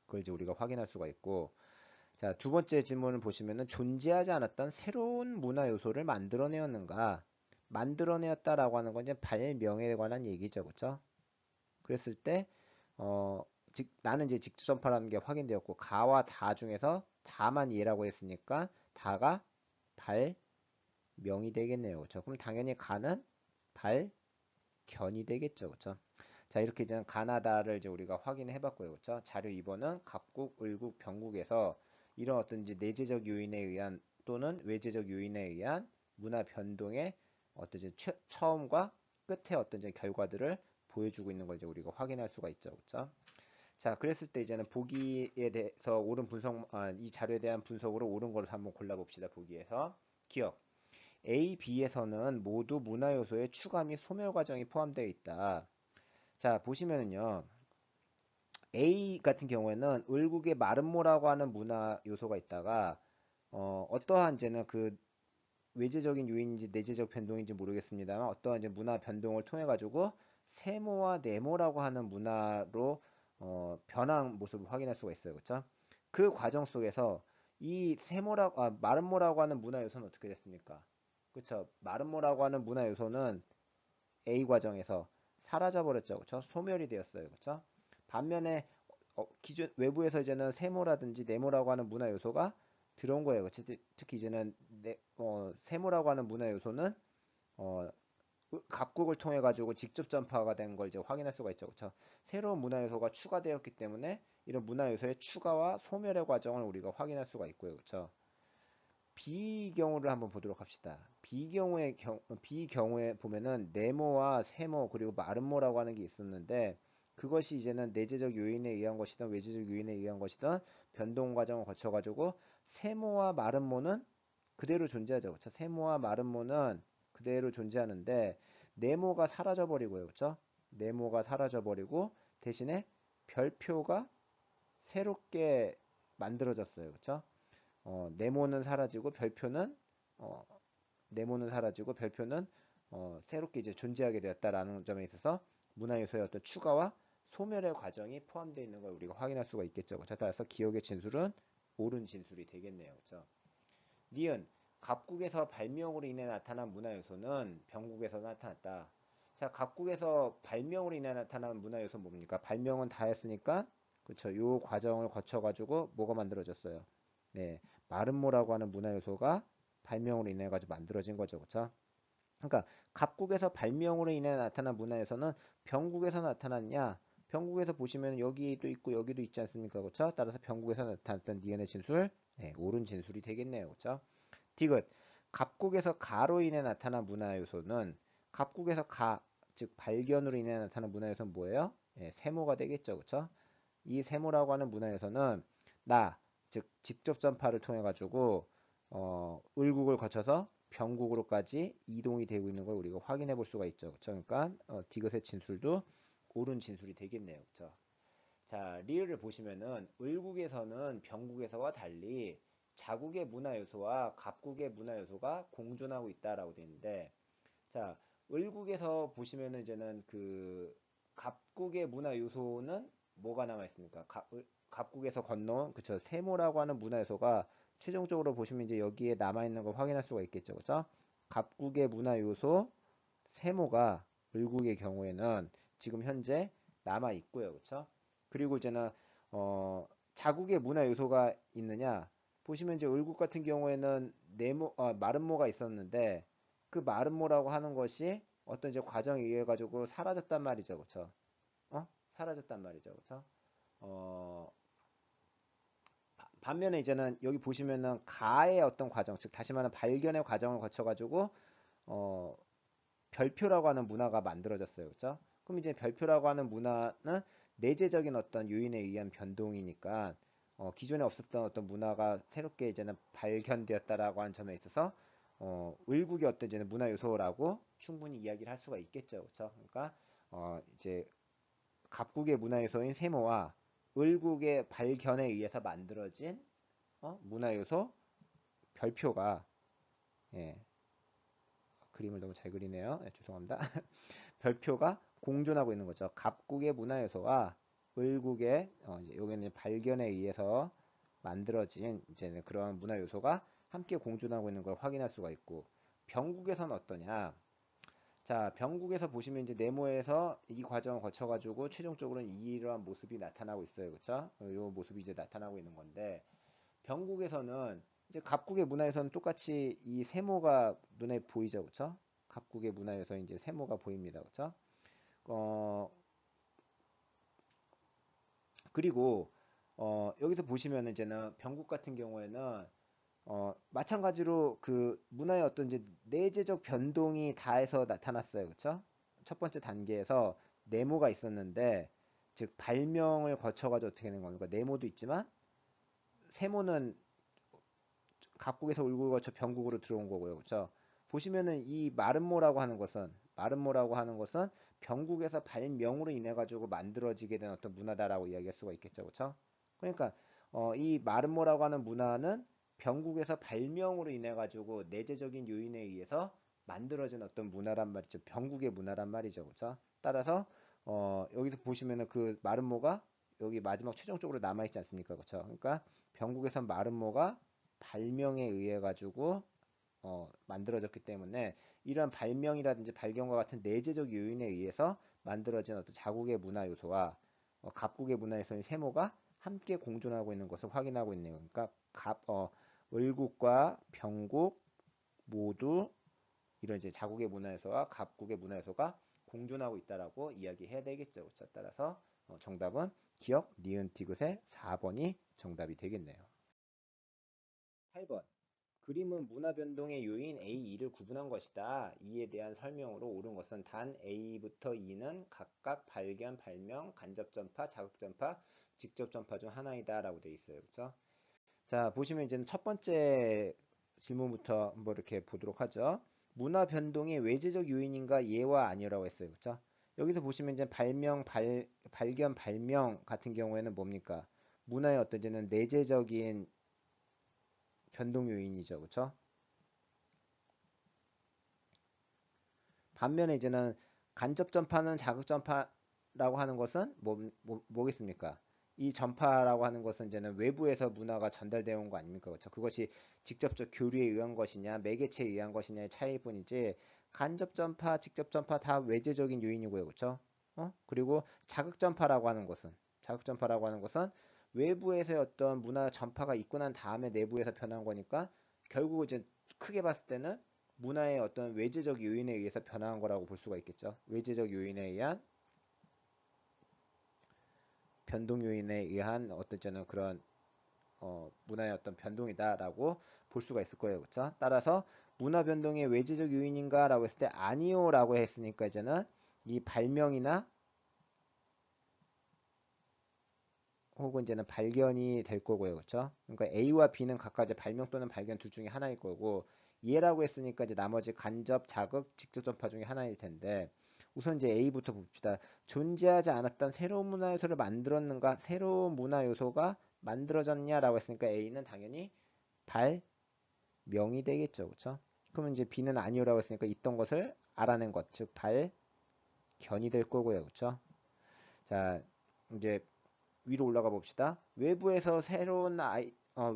그걸 이제 우리가 확인할 수가 있고, 자, 두 번째 질문을 보시면은 존재하지 않았던 새로운 문화 요소를 만들어내었는가? 만들어내었다라고 하는 건 이제 발명에 관한 얘기죠, 그렇죠? 그랬을 때 어, 나는 이제 직접 전파라는 게 확인되었고 가와 다 중에서 다만 얘라고 했으니까 다가 발명이 되겠네요. 그렇죠? 그럼 당연히 가는 발견이 되겠죠. 그렇죠? 자, 이렇게 이제 가나다를 이제 우리가 확인해 봤고요. 그렇죠? 자료 2번은 갑국, 을국, 병국에서 이런 어떤 이제 내재적 요인에 의한 또는 외재적 요인에 의한 문화 변동의 어떤 이제 처음과 끝의 어떤 이제 결과들을 보여주고 있는 걸 이제 우리가 확인할 수가 있죠. 그렇죠? 자, 그랬을 때 이제는 보기에 대해서 옳은 분석, 이 자료에 대한 분석으로 옳은 것을 한번 골라봅시다. 보기에서 기억. A, B에서는 모두 문화 요소의 추가 및 소멸 과정이 포함되어 있다. 자, 보시면은요. A 같은 경우에는 을국의 마름모라고 하는 문화 요소가 있다가 어떠한 이제는 그 외재적인 요인인지 내재적 변동인지 모르겠습니다만 어떠한 이제 문화 변동을 통해 가지고 세모와 네모라고 하는 문화로 변한 모습을 확인할 수가 있어요. 그렇죠? 그 과정 속에서 이 마름모라고 하는 문화 요소는 어떻게 됐습니까? 그렇죠? 마름모라고 하는 문화 요소는 A 과정에서 사라져 버렸죠. 그렇죠? 소멸이 되었어요. 그렇죠? 반면에 기존 외부에서 이제는 세모라든지 네모라고 하는 문화 요소가 들어온 거예요. 그렇죠? 특히 이제는 세모라고 하는 문화 요소는 어, 갑국을 통해 가지고 직접 전파가 된 걸 이제 확인할 수가 있죠. 그렇죠? 새로운 문화 요소가 추가되었기 때문에 이런 문화 요소의 추가와 소멸의 과정을 우리가 확인할 수가 있고요. 그렇죠? B 경우를 한번 보도록 합시다. B 경우에 보면은 네모와 세모 그리고 마름모라고 하는 게 있었는데 그것이 이제는 내재적 요인에 의한 것이든 외재적 요인에 의한 것이든 변동 과정을 거쳐 가지고 세모와 마름모는 그대로 존재하죠. 그렇죠? 세모와 마름모는 그대로 존재하는데 네모가 사라져 버리고요. 그렇죠? 네모가 사라져 버리고 대신에 별표가 새롭게 만들어졌어요. 그렇죠? 네모는 사라지고 별표는 어, 네모는 사라지고 별표는 새롭게 이제 존재하게 되었다라는 점에 있어서 문화 요소의 어떤 추가와 소멸의 과정이 포함되어 있는 걸 우리가 확인할 수가 있겠죠. 자, 따라서 기억의 진술은 옳은 진술이 되겠네요. 그렇죠? 니은 갑국에서 발명으로 인해 나타난 문화 요소는 병국에서 나타났다. 자, 갑국에서 발명으로 인해 나타난 문화 요소는 뭡니까? 발명은 다 했으니까 그렇죠. 요 과정을 거쳐 가지고 뭐가 만들어졌어요? 네, 마름모라고 하는 문화 요소가 발명으로 인해 가지고 만들어진 거죠. 그렇죠? 그러니까 갑국에서 발명으로 인해 나타난 문화 요소는 병국에서 나타났냐? 병국에서 보시면 여기도 있고 여기도 있지 않습니까? 그렇죠? 따라서 병국에서 나타났던 니은의 진술, 네, 옳은 진술이 되겠네요. 그렇죠? 디귿. 갑국에서 가로 인해 나타난 문화 요소는 갑국에서 즉 발견으로 인해 나타난 문화 요소는 뭐예요? 예, 세모가 되겠죠. 그렇죠? 이 세모라고 하는 문화 요소는 즉 직접 전파를 통해 가지고 을국을 거쳐서 병국으로까지 이동이 되고 있는 걸 우리가 확인해 볼 수가 있죠. 그렇죠? 그러니까 디귿의 진술도 옳은 진술이 되겠네요. 그렇죠? 자, 리을을 보시면은 을국에서는 병국에서와 달리 자국의 문화 요소와 갑국의 문화 요소가 공존하고 있다라고 되어 있는데, 자, 을국에서 보시면은 이제는 그 갑국의 문화 요소는 뭐가 남아 있습니까? 갑국에서 건너온 그쵸 세모라고 하는 문화 요소가 최종적으로 보시면 이제 여기에 남아 있는 걸 확인할 수가 있겠죠, 그죠? 갑국의 문화 요소 세모가 을국의 경우에는 지금 현재 남아 있고요, 그쵸? 그리고 이제는 자국의 문화 요소가 있느냐 보시면 이제 을국 같은 경우에는 마름모가 있었는데 그 마름모라고 하는 것이 어떤 이제 과정에 의해 가지고 사라졌단 말이죠, 그쵸? 사라졌단 말이죠, 그쵸? 어, 반면에 이제는 여기 보시면은 가의 어떤 과정, 즉 다시 말하면 발견의 과정을 거쳐가지고 어, 별표라고 하는 문화가 만들어졌어요. 그렇죠? 그럼 이제 별표라고 하는 문화는 내재적인 어떤 요인에 의한 변동이니까 기존에 없었던 어떤 문화가 새롭게 이제는 발견되었다라고 하는 점에 있어서 을국의 어떤 이제는 문화 요소라고 충분히 이야기를 할 수가 있겠죠. 그렇죠? 그러니까 이제 갑국의 문화 요소인 세모와 을국의 발견에 의해서 만들어진 문화 요소 별표가 예, 그림을 너무 잘 그리네요. 예, 죄송합니다. 별표가 공존하고 있는 거죠. 갑국의 문화 요소와 을국의 여기는 발견에 의해서 만들어진 이제 그런 문화 요소가 함께 공존하고 있는 걸 확인할 수가 있고 병국에서는 어떠냐? 자, 병국에서 보시면 이제 네모에서 이 과정을 거쳐가지고 최종적으로는 이러한 모습이 나타나고 있어요, 그렇죠? 이 모습이 이제 나타나고 있는 건데 병국에서는 이제 갑국의 문화에서는 똑같이 이 세모가 눈에 보이죠, 그렇죠? 갑국의 문화에서 이제 세모가 보입니다, 그렇죠? 어, 그리고 여기서 보시면 이제는 병국 같은 경우에는 마찬가지로 그 문화의 어떤 이제 내재적 변동이 다해서 나타났어요. 그렇죠? 첫 번째 단계에서 네모가 있었는데 즉 발명을 거쳐가지고 어떻게 되는 겁니까? 네모도 있지만 세모는 갑국에서 울고 거쳐 병국으로 들어온 거고요. 그렇죠? 보시면은 이 마름모라고 하는 것은 병국에서 발명으로 인해 가지고 만들어지게 된 어떤 문화다라고 이야기할 수가 있겠죠. 그렇죠? 그러니까 이 마름모라고 하는 문화는 병국에서 발명으로 인해 가지고 내재적인 요인에 의해서 만들어진 어떤 문화란 말이죠. 병국의 문화란 말이죠. 그렇죠? 따라서 여기서 보시면은 그 마름모가 여기 마지막 최종적으로 남아 있지 않습니까? 그렇죠? 그러니까 병국에선 마름모가 발명에 의해 가지고 만들어졌기 때문에 이러한 발명이라든지 발견과 같은 내재적 요인에 의해서 만들어진 어떤 자국의 문화 요소와 갑국의 문화 요소인 세모가 함께 공존하고 있는 것을 확인하고 있네요. 그러니까 을국과 병국 모두 이런 이제 자국의 문화 요소와 갑국의 문화 요소가 공존하고 있다라고 이야기해야 되겠죠. 그렇죠? 따라서 정답은 기억, 니은, 디귿의 4번이 정답이 되겠네요. 8번. 그림은 문화 변동의 요인 A, E를 구분한 것이다. 이에 대한 설명으로 옳은 것은 단 A부터 E는 각각 발견, 발명, 간접 전파, 자극 전파, 직접 전파 중 하나이다 라고 되어 있어요. 그렇죠? 자, 보시면 이제는 첫 번째 질문부터 한번 이렇게 보도록 하죠. 문화 변동의 외재적 요인인가 예와 아니라고 했어요. 그렇죠? 여기서 보시면 이제 발견, 발명 같은 경우에는 뭡니까? 문화의 어떤 이제는 내재적인 변동 요인이죠. 그렇죠? 반면에 이제는 간접 전파는 자극 전파라고 하는 것은 뭐겠습니까? 이 전파라고 하는 것은 이제는 외부에서 문화가 전달되어 온 거 아닙니까? 그렇죠? 그것이 직접적 교류에 의한 것이냐, 매개체에 의한 것이냐의 차이일 뿐이지, 간접 전파, 직접 전파 다 외재적인 요인이고요. 그렇죠? 그리고 자극 전파라고 하는 것은 외부에서의 어떤 문화 전파가 있고 난 다음에 내부에서 변한 거니까 결국 이제 크게 봤을 때는 문화의 어떤 외재적 요인에 의해서 변화한 거라고 볼 수가 있겠죠. 외재적 요인에 의한 변동 요인에 의한 어떤 저는 그런 문화의 어떤 변동이다라고 볼 수가 있을 거예요. 그렇죠? 따라서 문화 변동의 외재적 요인인가라고 했을 때 아니요라고 했으니까 이제는 이 발명이나 혹은 이제는 발견이 될 거고요. 그렇죠? 그러니까 A와 B는 각각 이제 발명 또는 발견 둘 중에 하나일 거고 얘라고 했으니까 이제 나머지 간접, 자극, 직접 전파 중에 하나일 텐데 우선 이제 A부터 봅시다. 존재하지 않았던 새로운 문화 요소를 만들었는가? 새로운 문화 요소가 만들어졌냐라고 했으니까 A는 당연히 발명이 되겠죠. 그렇죠? 그러면 이제 B는 아니오라고 했으니까 있던 것을 알아낸 것, 즉 발견이 될 거고요. 그렇죠? 자, 이제 위로 올라가 봅시다. 외부에서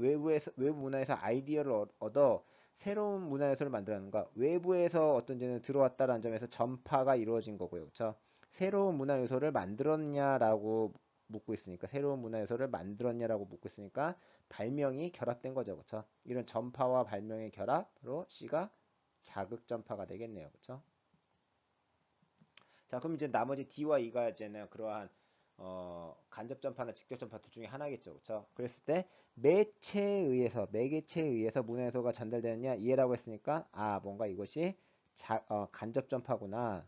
외부 문화에서 아이디어를 얻어 새로운 문화 요소를 만들어낸가. 외부에서 어떤 데는 들어왔다라는 점에서 전파가 이루어진 거고요. 그렇죠? 새로운 문화 요소를 만들었냐라고 묻고 있으니까 새로운 문화 요소를 만들었냐라고 묻고 있으니까 발명이 결합된 거죠. 그렇죠? 이런 전파와 발명의 결합으로 C가 자극 전파가 되겠네요. 그렇죠? 자, 그럼 이제 나머지 D와 E가 이제는 그러한 간접 전파나 직접 전파 둘 중에 하나겠죠. 그렇죠? 그랬을 때 매개체에 의해서 문화 요소가 전달되느냐 이해라고 했으니까 뭔가 이것이 간접 전파구나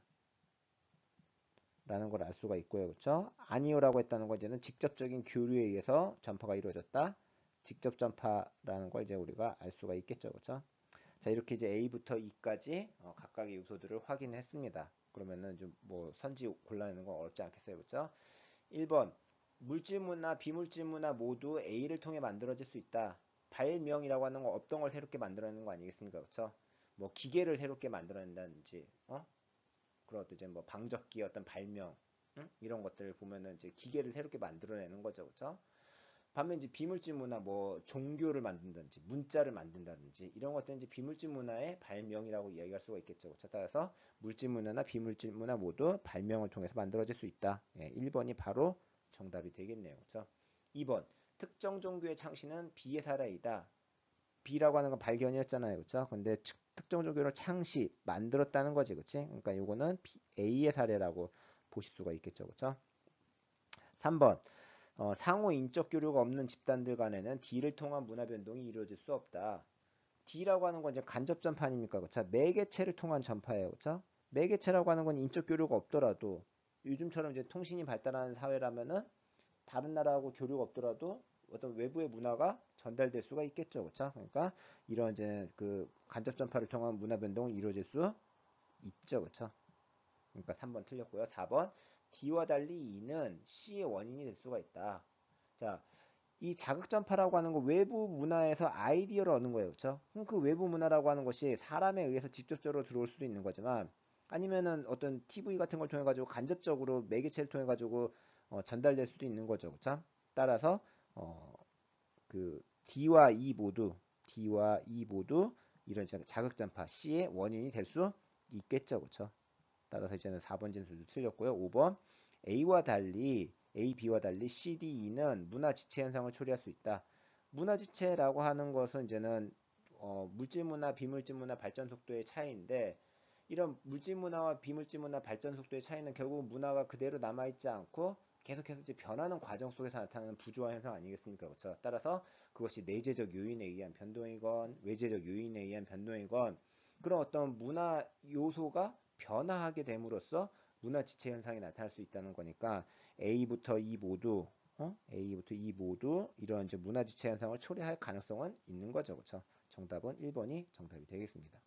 라는 걸 알 수가 있고요. 그렇죠? 아니요라고 했다는 건 이제는 직접적인 교류에 의해서 전파가 이루어졌다. 직접 전파라는 걸 이제 우리가 알 수가 있겠죠. 그렇죠? 자, 이렇게 이제 A부터 E까지 각각의 요소들을 확인했습니다. 그러면은 좀 뭐 선지 골라내는 건 어렵지 않겠어요. 그렇죠? 1번 물질문화, 비물질문화 모두 A를 통해 만들어질 수 있다. 발명이라고 하는 건 없던 걸 새롭게 만들어내는 거 아니겠습니까? 그렇죠? 뭐 기계를 새롭게 만들어낸다든지, 그런 어떤 이제 뭐 방적기 어떤 발명, 이런 것들을 보면은 이제 기계를 새롭게 만들어내는 거죠, 그렇죠? 반면 이제 비물질 문화, 뭐 종교를 만든다든지, 문자를 만든다든지 이런 것들은 이제 비물질 문화의 발명이라고 이야기할 수가 있겠죠, 그렇죠? 따라서 물질 문화나 비물질 문화 모두 발명을 통해서 만들어질 수 있다. 1번이 바로 정답이 되겠네요, 그렇죠? 2번 특정 종교의 창시는 B의 사례이다. B라고 하는 건 발견이었잖아요. 그렇죠? 근데 특정 종교를 만들었다는 거지. 그렇지? 그러니까 요거는 A의 사례라고 보실 수가 있겠죠. 그렇죠? 3번. 상호 인적 교류가 없는 집단들 간에는 D를 통한 문화 변동이 이루어질 수 없다. D라고 하는 건 이제 간접 전파 아닙니까? 그렇죠? 매개체를 통한 전파예요. 그렇죠? 매개체라고 하는 건 인적 교류가 없더라도 요즘처럼 이제 통신이 발달하는 사회라면은 다른 나라하고 교류가 없더라도 어떤 외부의 문화가 전달될 수가 있겠죠. 그렇죠? 그러니까 이런 이제 그 간접 전파를 통한 문화 변동이 이루어질 수 있죠. 그렇죠? 그러니까 3번 틀렸고요. 4번 D와 달리 E는 C의 원인이 될 수가 있다. 자, 이 자극 전파라고 하는 거 외부 문화에서 아이디어를 얻는 거예요. 그렇죠? 그럼 그 외부 문화라고 하는 것이 사람에 의해서 직접적으로 들어올 수도 있는 거지만 아니면은 어떤 TV 같은 걸 통해 가지고 간접적으로 매개체를 통해 가지고 전달될 수도 있는 거죠. 그렇죠? 따라서 어, 그 D와 E 모두 이런 자극 전파 C의 원인이 될 수 있겠죠. 그렇죠? 따라서 이제는 4번 진술도 틀렸고요. 5번 A, B와 달리 C, D, E는 문화 지체 현상을 초래할 수 있다. 문화 지체라고 하는 것은 이제는 물질 문화, 비물질 문화 발전 속도의 차이인데 이런 물질 문화와 비물질 문화 발전 속도의 차이는 결국 문화가 그대로 남아있지 않고 계속해서 이제 변하는 과정 속에서 나타나는 부조화 현상 아니겠습니까? 그렇죠? 따라서 그것이 내재적 요인에 의한 변동이건 외재적 요인에 의한 변동이건 그런 어떤 문화 요소가 변화하게 됨으로써 문화 지체 현상이 나타날 수 있다는 거니까 A부터 E 모두 이런 이제 문화 지체 현상을 초래할 가능성은 있는 거죠. 그렇죠? 정답은 1번이 정답이 되겠습니다.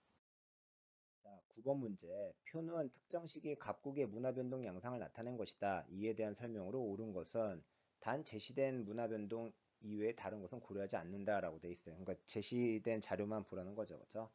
자, 9번 문제. 표는 특정 시기 각국의 문화 변동 양상을 나타낸 것이다. 이에 대한 설명으로 옳은 것은 단 제시된 문화 변동 이외에 다른 것은 고려하지 않는다라고 돼 있어요. 그러니까 제시된 자료만 보라는 거죠. 그렇죠?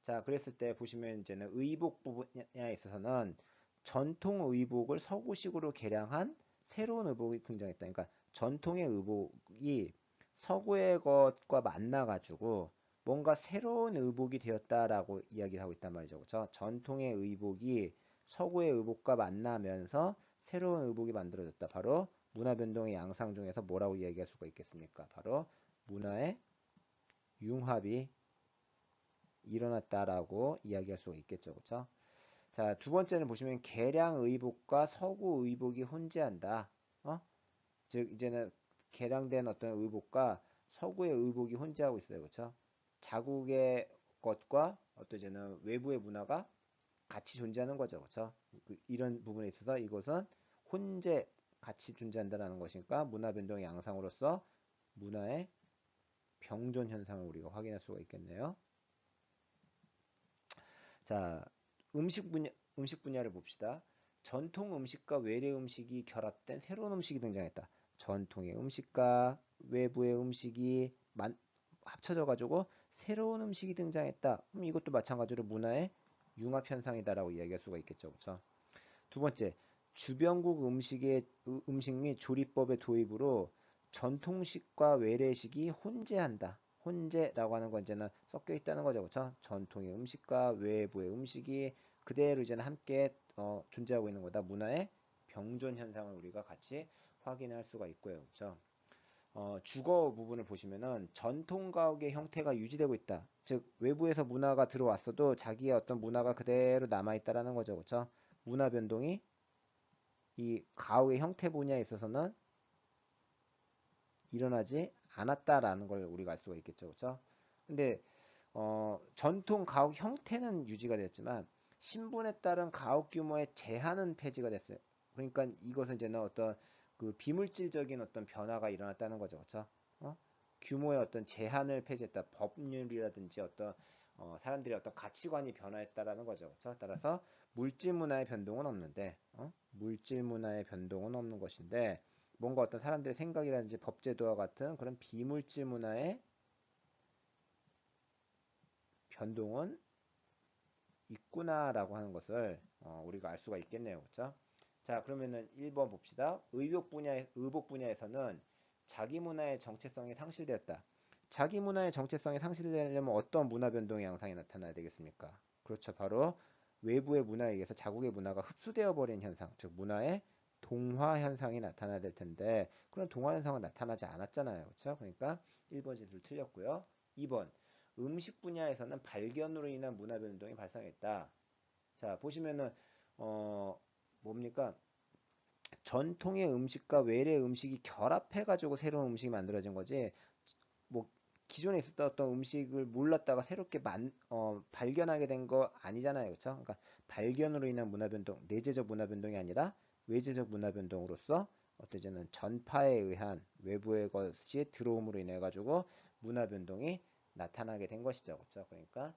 자, 그랬을 때 보시면 이제는 의복 부분에 있어서는 전통 의복을 서구식으로 개량한 새로운 의복이 등장했다. 그러니까 전통의 의복이 서구의 것과 만나가지고 뭔가 새로운 의복이 되었다라고 이야기를 하고 있단 말이죠. 그렇죠? 전통의 의복이 서구의 의복과 만나면서 새로운 의복이 만들어졌다. 바로 문화 변동의 양상 중에서 뭐라고 이야기할 수가 있겠습니까? 바로 문화의 융합이 일어났다라고 이야기할 수가 있겠죠. 그렇죠? 자, 두 번째는 보시면 개량 의복과 서구 의복이 혼재한다. 즉 이제는 개량된 어떤 의복과 서구의 의복이 혼재하고 있어요. 그렇죠? 자국의 것과 어떤 이제는 외부의 문화가 같이 존재하는 거죠. 그렇죠? 이런 부분에 있어서 이것은 혼재 같이 존재한다는 것이니까 문화 변동의 양상으로서 문화의 병존 현상을 우리가 확인할 수가 있겠네요. 자, 음식 분야를 봅시다. 전통 음식과 외래 음식이 결합된 새로운 음식이 등장했다. 전통의 음식과 외부의 음식이 합쳐져가지고 새로운 음식이 등장했다. 그럼 이것도 마찬가지로 문화의 융합 현상이다라고 이야기할 수가 있겠죠. 그렇죠? 두 번째, 주변국 음식 및 조리법의 도입으로 전통식과 외래식이 혼재한다. 혼재라고 하는 건 이제는 섞여 있다는 거죠. 그렇죠? 전통의 음식과 외부의 음식이 그대로 이제는 함께 존재하고 있는 거다. 문화의 병존 현상을 우리가 같이 확인할 수가 있고요. 그렇죠? 주거 부분을 보시면은 전통 가옥의 형태가 유지되고 있다. 즉 외부에서 문화가 들어왔어도 자기의 어떤 문화가 그대로 남아 있다라는 거죠. 그렇죠? 문화 변동이 이 가옥의 형태 분야에 있어서는 일어나지 않았다라는 걸 우리가 알 수가 있겠죠. 그렇죠? 근데 전통 가옥 형태는 유지가 됐지만 신분에 따른 가옥 규모의 제한은 폐지가 됐어요. 그러니까 이것은 이제는 어떤 그 비물질적인 어떤 변화가 일어났다는 거죠. 그렇죠? 규모의 어떤 제한을 폐지했다. 법률이라든지 어떤 사람들의 어떤 가치관이 변화했다라는 거죠. 그렇죠? 따라서 물질 문화의 변동은 없는데 물질 문화의 변동은 없는 것인데 뭔가 어떤 사람들의 생각이라든지 법제도와 같은 그런 비물질 문화의 변동은 있구나라고 하는 것을 우리가 알 수가 있겠네요. 그렇죠? 자, 그러면은 1번 봅시다. 의복 분야에서는 자기 문화의 정체성이 상실되었다. 자기 문화의 정체성이 상실되려면 어떤 문화 변동의 양상이 나타나야 되겠습니까? 그렇죠. 바로 외부의 문화에 의해서 자국의 문화가 흡수되어 버린 현상, 즉 문화의 동화 현상이 나타나야 될 텐데 그런 동화 현상은 나타나지 않았잖아요. 그렇죠? 그러니까 1번 진술 틀렸고요. 2번 음식 분야에서는 발견으로 인한 문화 변동이 발생했다. 자, 보시면은 뭡니까? 전통의 음식과 외래 음식이 결합해가지고 새로운 음식이 만들어진 거지. 뭐 기존에 있었던 어떤 음식을 몰랐다가 새롭게 발견하게 된 거 아니잖아요, 그렇죠? 그러니까 발견으로 인한 문화 변동, 내재적 문화 변동이 아니라 외재적 문화 변동으로서 어떤 이제는 전파에 의한 외부의 것이 들어옴으로 인해 가지고 문화 변동이 나타나게 된 것이죠, 그렇죠? 그러니까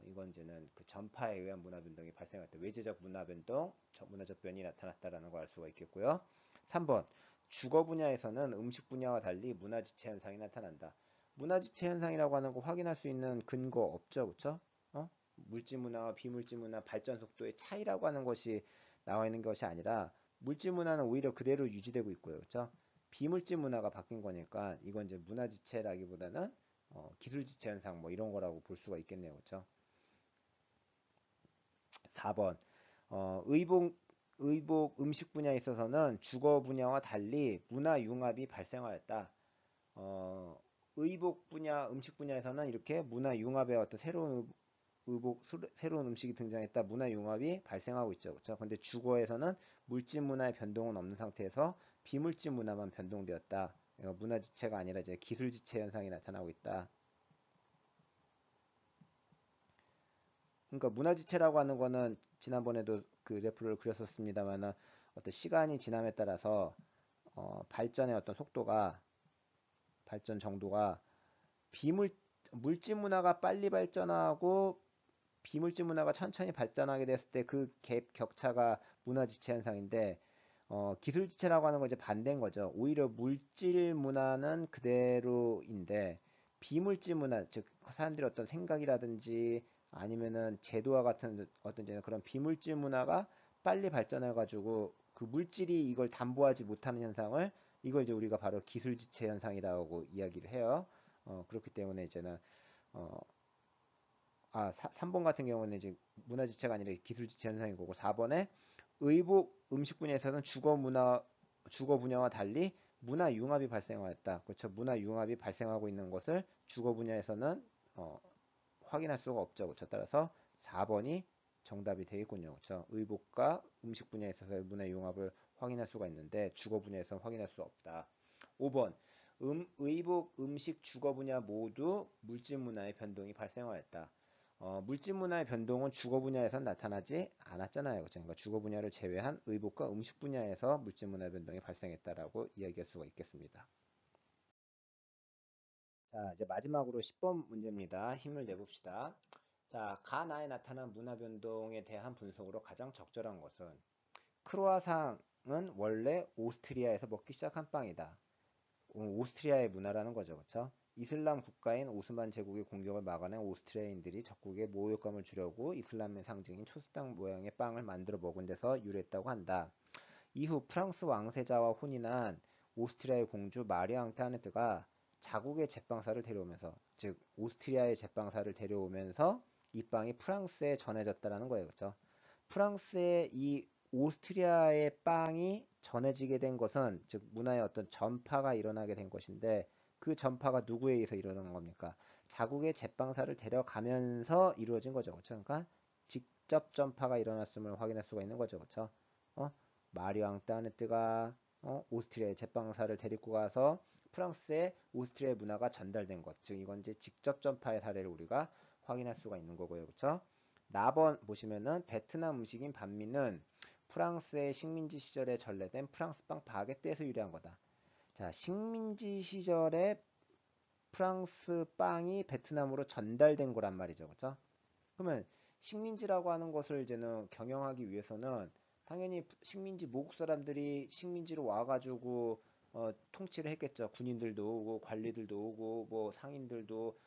이건 이제는 그 전파에 의한 문화 변동이 발생할 때 외재적 문화 변동, 문화적 변이 나타났다라는 걸 알 수가 있겠고요. 3번 주거 분야에서는 음식 분야와 달리 문화지체 현상이 나타난다. 문화지체 현상이라고 하는 거 확인할 수 있는 근거 없죠, 그렇죠? 물질 문화와 비물질 문화 발전 속도의 차이라고 하는 것이 나와 있는 것이 아니라 물질 문화는 오히려 그대로 유지되고 있고요, 그렇죠? 비물질 문화가 바뀐 거니까 이건 이제 문화지체라기보다는 기술지체 현상 뭐 이런 거라고 볼 수가 있겠네요, 그렇죠? 4번 의복 음식 분야에 있어서는 주거 분야와 달리 문화 융합이 발생하였다. 어, 의복 분야, 음식 분야에서는 이렇게 문화 융합의 어떤 새로운 음식이 등장했다. 문화 융합이 발생하고 있죠. 그렇죠? 근데 주거에서는 물질 문화의 변동은 없는 상태에서 비물질 문화만 변동되었다. 문화 지체가 아니라 이제 기술 지체 현상이 나타나고 있다. 그러니까 문화 지체라고 하는 거는 지난번에도 그 레프를 그렸었습니다만은 어떤 시간이 지남에 따라서 발전의 어떤 속도가 발전 정도가 비물 물질 문화가 빨리 발전하고 비물질 문화가 천천히 발전하게 됐을 때 그 갭 격차가 문화 지체 현상인데 기술 지체라고 하는 건 이제 반대인 거죠. 오히려 물질 문화는 그대로인데 비물질 문화, 즉 사람들의 어떤 생각이라든지 아니면은 제도와 같은 어떤 이제 그런 비물질 문화가 빨리 발전해가지고 그 물질이 이걸 담보하지 못하는 현상을 이걸 이제 우리가 바로 기술 지체 현상이라고 이야기를 해요. 그렇기 때문에 이제는 어, 3번 같은 경우는 이제 문화 지체가 아니라 기술 지체 현상인 거고 4번에 의복 음식 분야에서는 주거 분야와 달리 문화 융합이 발생하였다. 그렇죠. 문화 융합이 발생하고 있는 것을 주거 분야에서는 어, 확인할 수가 없죠. 그렇죠. 따라서 4번이 정답이 되겠군요. 그렇죠. 의복과 음식 분야에 있어서의 문화 융합을 확인할 수가 있는데 주거 분야에서는 확인할 수 없다. 5번 의복, 음식, 주거 분야 모두 물질 문화의 변동이 발생하였다. 물질 문화의 변동은 주거 분야에선 나타나지 않았잖아요. 그렇죠? 그러니까 주거 분야를 제외한 의복과 음식 분야에서 물질 문화 변동이 발생했다라고 이야기할 수가 있겠습니다. 자, 이제 마지막으로 10번 문제입니다. 힘을 내봅시다. 자, 가나에 나타난 문화 변동에 대한 분석으로 가장 적절한 것은 크로아상은 원래 오스트리아에서 먹기 시작한 빵이다. 오스트리아의 문화라는 거죠. 그렇죠? 이슬람 국가인 오스만 제국의 공격을 막아낸 오스트리아인들이 적국에 모욕감을 주려고 이슬람의 상징인 초스당 모양의 빵을 만들어 먹은 데서 유래했다고 한다. 이후 프랑스 왕세자와 혼이 난 오스트리아의 공주 마리 앙타네트가 자국의 제빵사를 데려오면서 즉 오스트리아의 제빵사를 데려오면서 이 빵이 프랑스에 전해졌다라는 거예요. 그렇죠? 프랑스의 이 오스트리아의 빵이 전해지게 된 것은 즉 문화의 어떤 전파가 일어나게 된 것인데 그 전파가 누구에 의해서 일어나는 겁니까? 자국의 제빵사를 데려가면서 이루어진 거죠. 그렇죠? 그러니까 직접 전파가 일어났음을 확인할 수가 있는 거죠. 그렇죠? 어? 마리 앙뚜아네트가 오스트리아의 제빵사를 데리고 가서 프랑스의 오스트리아의 문화가 전달된 것. 즉 이건 이제 직접 전파의 사례를 우리가 확인할 수가 있는 거고요. 그렇죠? 나번 보시면은 베트남 음식인 반미는 프랑스의 식민지 시절에 전래된 프랑스빵 바게트에서 유래한 거다. 자, 식민지 시절에 프랑스 빵이 베트남으로 전달된 거란 말이죠. 그렇죠? 그러면 식민지라고 하는 것을 이제는 경영하기 위해서는 당연히 식민지 모국 사람들이 식민지로 와가지고 통치를 했겠죠. 군인들도 오고 관리들도 오고 뭐 상인들도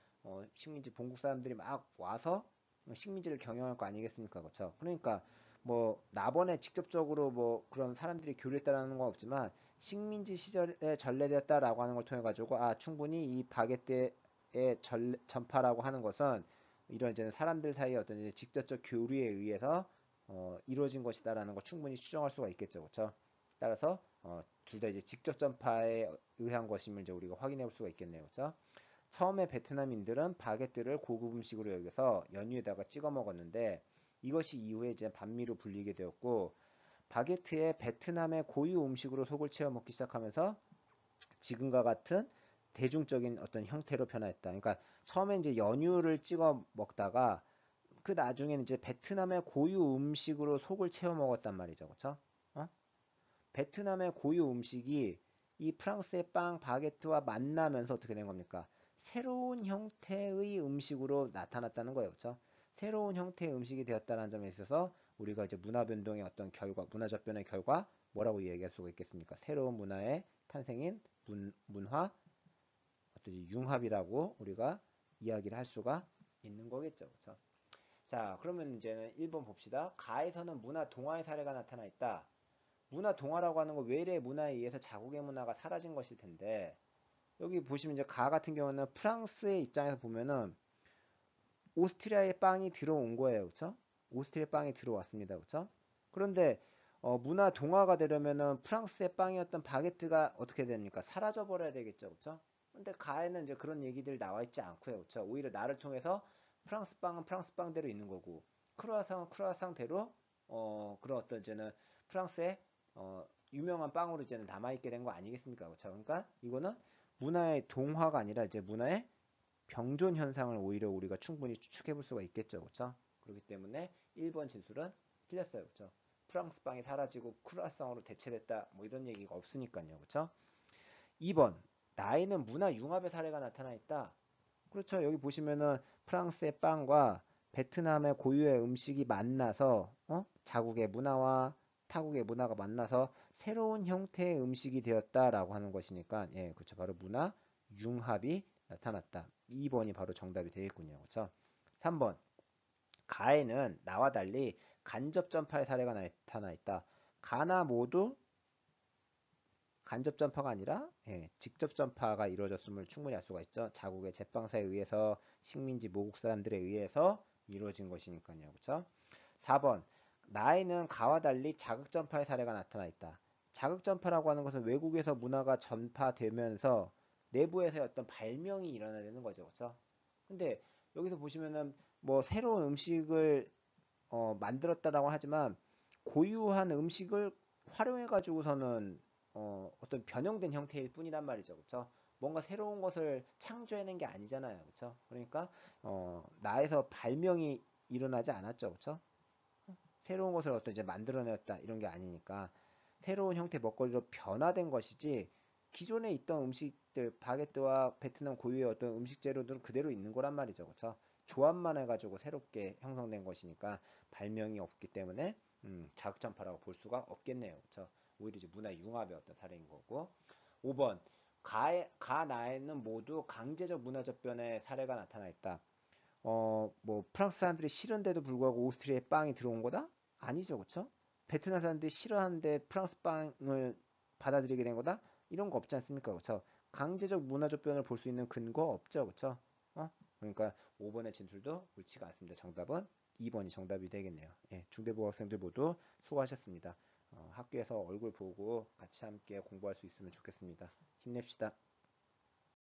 식민지 본국 사람들이 막 와서 식민지를 경영할 거 아니겠습니까? 그렇죠? 그러니까 뭐 나번에 직접적으로 뭐 그런 사람들이 교류했다라는 건 없지만 식민지 시절에 전래되었다라고 하는 걸 통해 가지고 충분히 이 바게트의 전파라고 하는 것은 이런 이제 사람들 사이에 어떤 이제 직접적 교류에 의해서 이루어진 것이다라는 걸 충분히 추정할 수가 있겠죠, 그렇죠? 따라서 둘 다 이제 직접 전파에 의한 것임을 이제 우리가 확인해 볼 수가 있겠네요, 그렇죠? 처음에 베트남인들은 바게트를 고급 음식으로 여겨서 연유에다가 찍어 먹었는데 이것이 이후에 이제 반미로 불리게 되었고 바게트에 베트남의 고유 음식으로 속을 채워 먹기 시작하면서 지금과 같은 대중적인 어떤 형태로 변화했다. 그러니까 처음에 이제 연유를 찍어 먹다가 그 나중에는 이제 베트남의 고유 음식으로 속을 채워 먹었단 말이죠. 그렇죠? 베트남의 고유 음식이 이 프랑스의 빵 바게트와 만나면서 어떻게 된 겁니까? 새로운 형태의 음식으로 나타났다는 거예요. 그렇죠? 새로운 형태의 음식이 되었다는 점에 있어서 우리가 이제 문화 변동의 어떤 결과, 문화적 변화의 결과 뭐라고 얘기할 수가 있겠습니까? 새로운 문화의 탄생인 문화 어떤 융합이라고 우리가 이야기를 할 수가 있는 거겠죠. 그렇죠? 자, 그러면 이제는 1번 봅시다. 가에서는 문화 동화의 사례가 나타나 있다. 문화 동화라고 하는 건 외래의 문화에 의해서 자국의 문화가 사라진 것일 텐데 여기 보시면 이제 가 같은 경우는 프랑스의 입장에서 보면은 오스트리아의 빵이 들어온 거예요. 그렇죠? 오스트리아 빵이 들어왔습니다. 그렇죠? 그런데 문화 동화가 되려면은 프랑스의 빵이었던 바게트가 어떻게 됩니까? 사라져 버려야 되겠죠. 그렇죠? 근데 가에는 이제 그런 얘기들 나와 있지 않고요. 그렇죠? 오히려 나를 통해서 프랑스 빵은 프랑스 빵대로 있는 거고 크루아상은 크루아상대로 그런 어떤 이제는 프랑스의 유명한 빵으로 이제는 남아있게 된 거 아니겠습니까? 그렇죠? 그러니까 이거는 문화의 동화가 아니라 이제 문화의 병존 현상을 오히려 우리가 충분히 추측해 볼 수가 있겠죠. 그렇죠? 그렇기 때문에 1번 진술은 틀렸어요. 그렇죠? 프랑스 빵이 사라지고 크루아상으로 대체됐다. 뭐 이런 얘기가 없으니까요. 그렇죠? 2번 나이는 문화 융합의 사례가 나타나 있다. 그렇죠. 여기 보시면은 프랑스의 빵과 베트남의 고유의 음식이 만나서 자국의 문화와 타국의 문화가 만나서 새로운 형태의 음식이 되었다라고 하는 것이니까 예, 그렇죠. 바로 문화 융합이 나타났다. 2번이 바로 정답이 되겠군요. 그렇죠? 3번 가에는 나와 달리 간접 전파의 사례가 나타나 있다. 가나 모두 간접 전파가 아니라 직접 전파가 이루어졌음을 충분히 알 수가 있죠. 자국의 제빵사에 의해서 식민지 모국 사람들에 의해서 이루어진 것이니까요. 그렇죠? 4번 나에는 가와 달리 자극 전파의 사례가 나타나 있다. 자극 전파라고 하는 것은 외국에서 문화가 전파되면서 내부에서의 어떤 발명이 일어나야 되는 거죠. 그렇죠? 근데 여기서 보시면은 뭐 새로운 음식을 만들었다라고 하지만 고유한 음식을 활용해 가지고서는 어떤 변형된 형태일 뿐이란 말이죠. 그렇죠? 뭔가 새로운 것을 창조해낸 게 아니잖아요. 그렇죠? 그러니까 나에서 발명이 일어나지 않았죠. 그렇죠? 새로운 것을 어떤 이제 만들어냈다 이런 게 아니니까 새로운 형태 먹거리로 변화된 것이지 기존에 있던 음식들 바게트와 베트남 고유의 어떤 음식 재료들은 그대로 있는 거란 말이죠. 그렇죠? 조합만 해가지고 새롭게 형성된 것이니까 발명이 없기 때문에 자극전파라고 볼 수가 없겠네요. 그렇죠? 오히려 이제 문화 융합의 어떤 사례인 거고 5번 가나에는 모두 강제적 문화적 변화의 사례가 나타나 있다. 뭐 프랑스 사람들이 싫은데도 불구하고 오스트리아에 빵이 들어온 거다? 아니죠, 그쵸? 베트남 사람들이 싫어하는데 프랑스 빵을 받아들이게 된 거다? 이런 거 없지 않습니까, 그쵸? 강제적 문화적 변화를 볼 수 있는 근거 없죠, 그쵸? 그러니까 5번의 진술도 옳지가 않습니다. 정답은 2번이 정답이 되겠네요. 예, 중대부 학생들 모두 수고하셨습니다. 학교에서 얼굴 보고 같이 함께 공부할 수 있으면 좋겠습니다. 힘냅시다.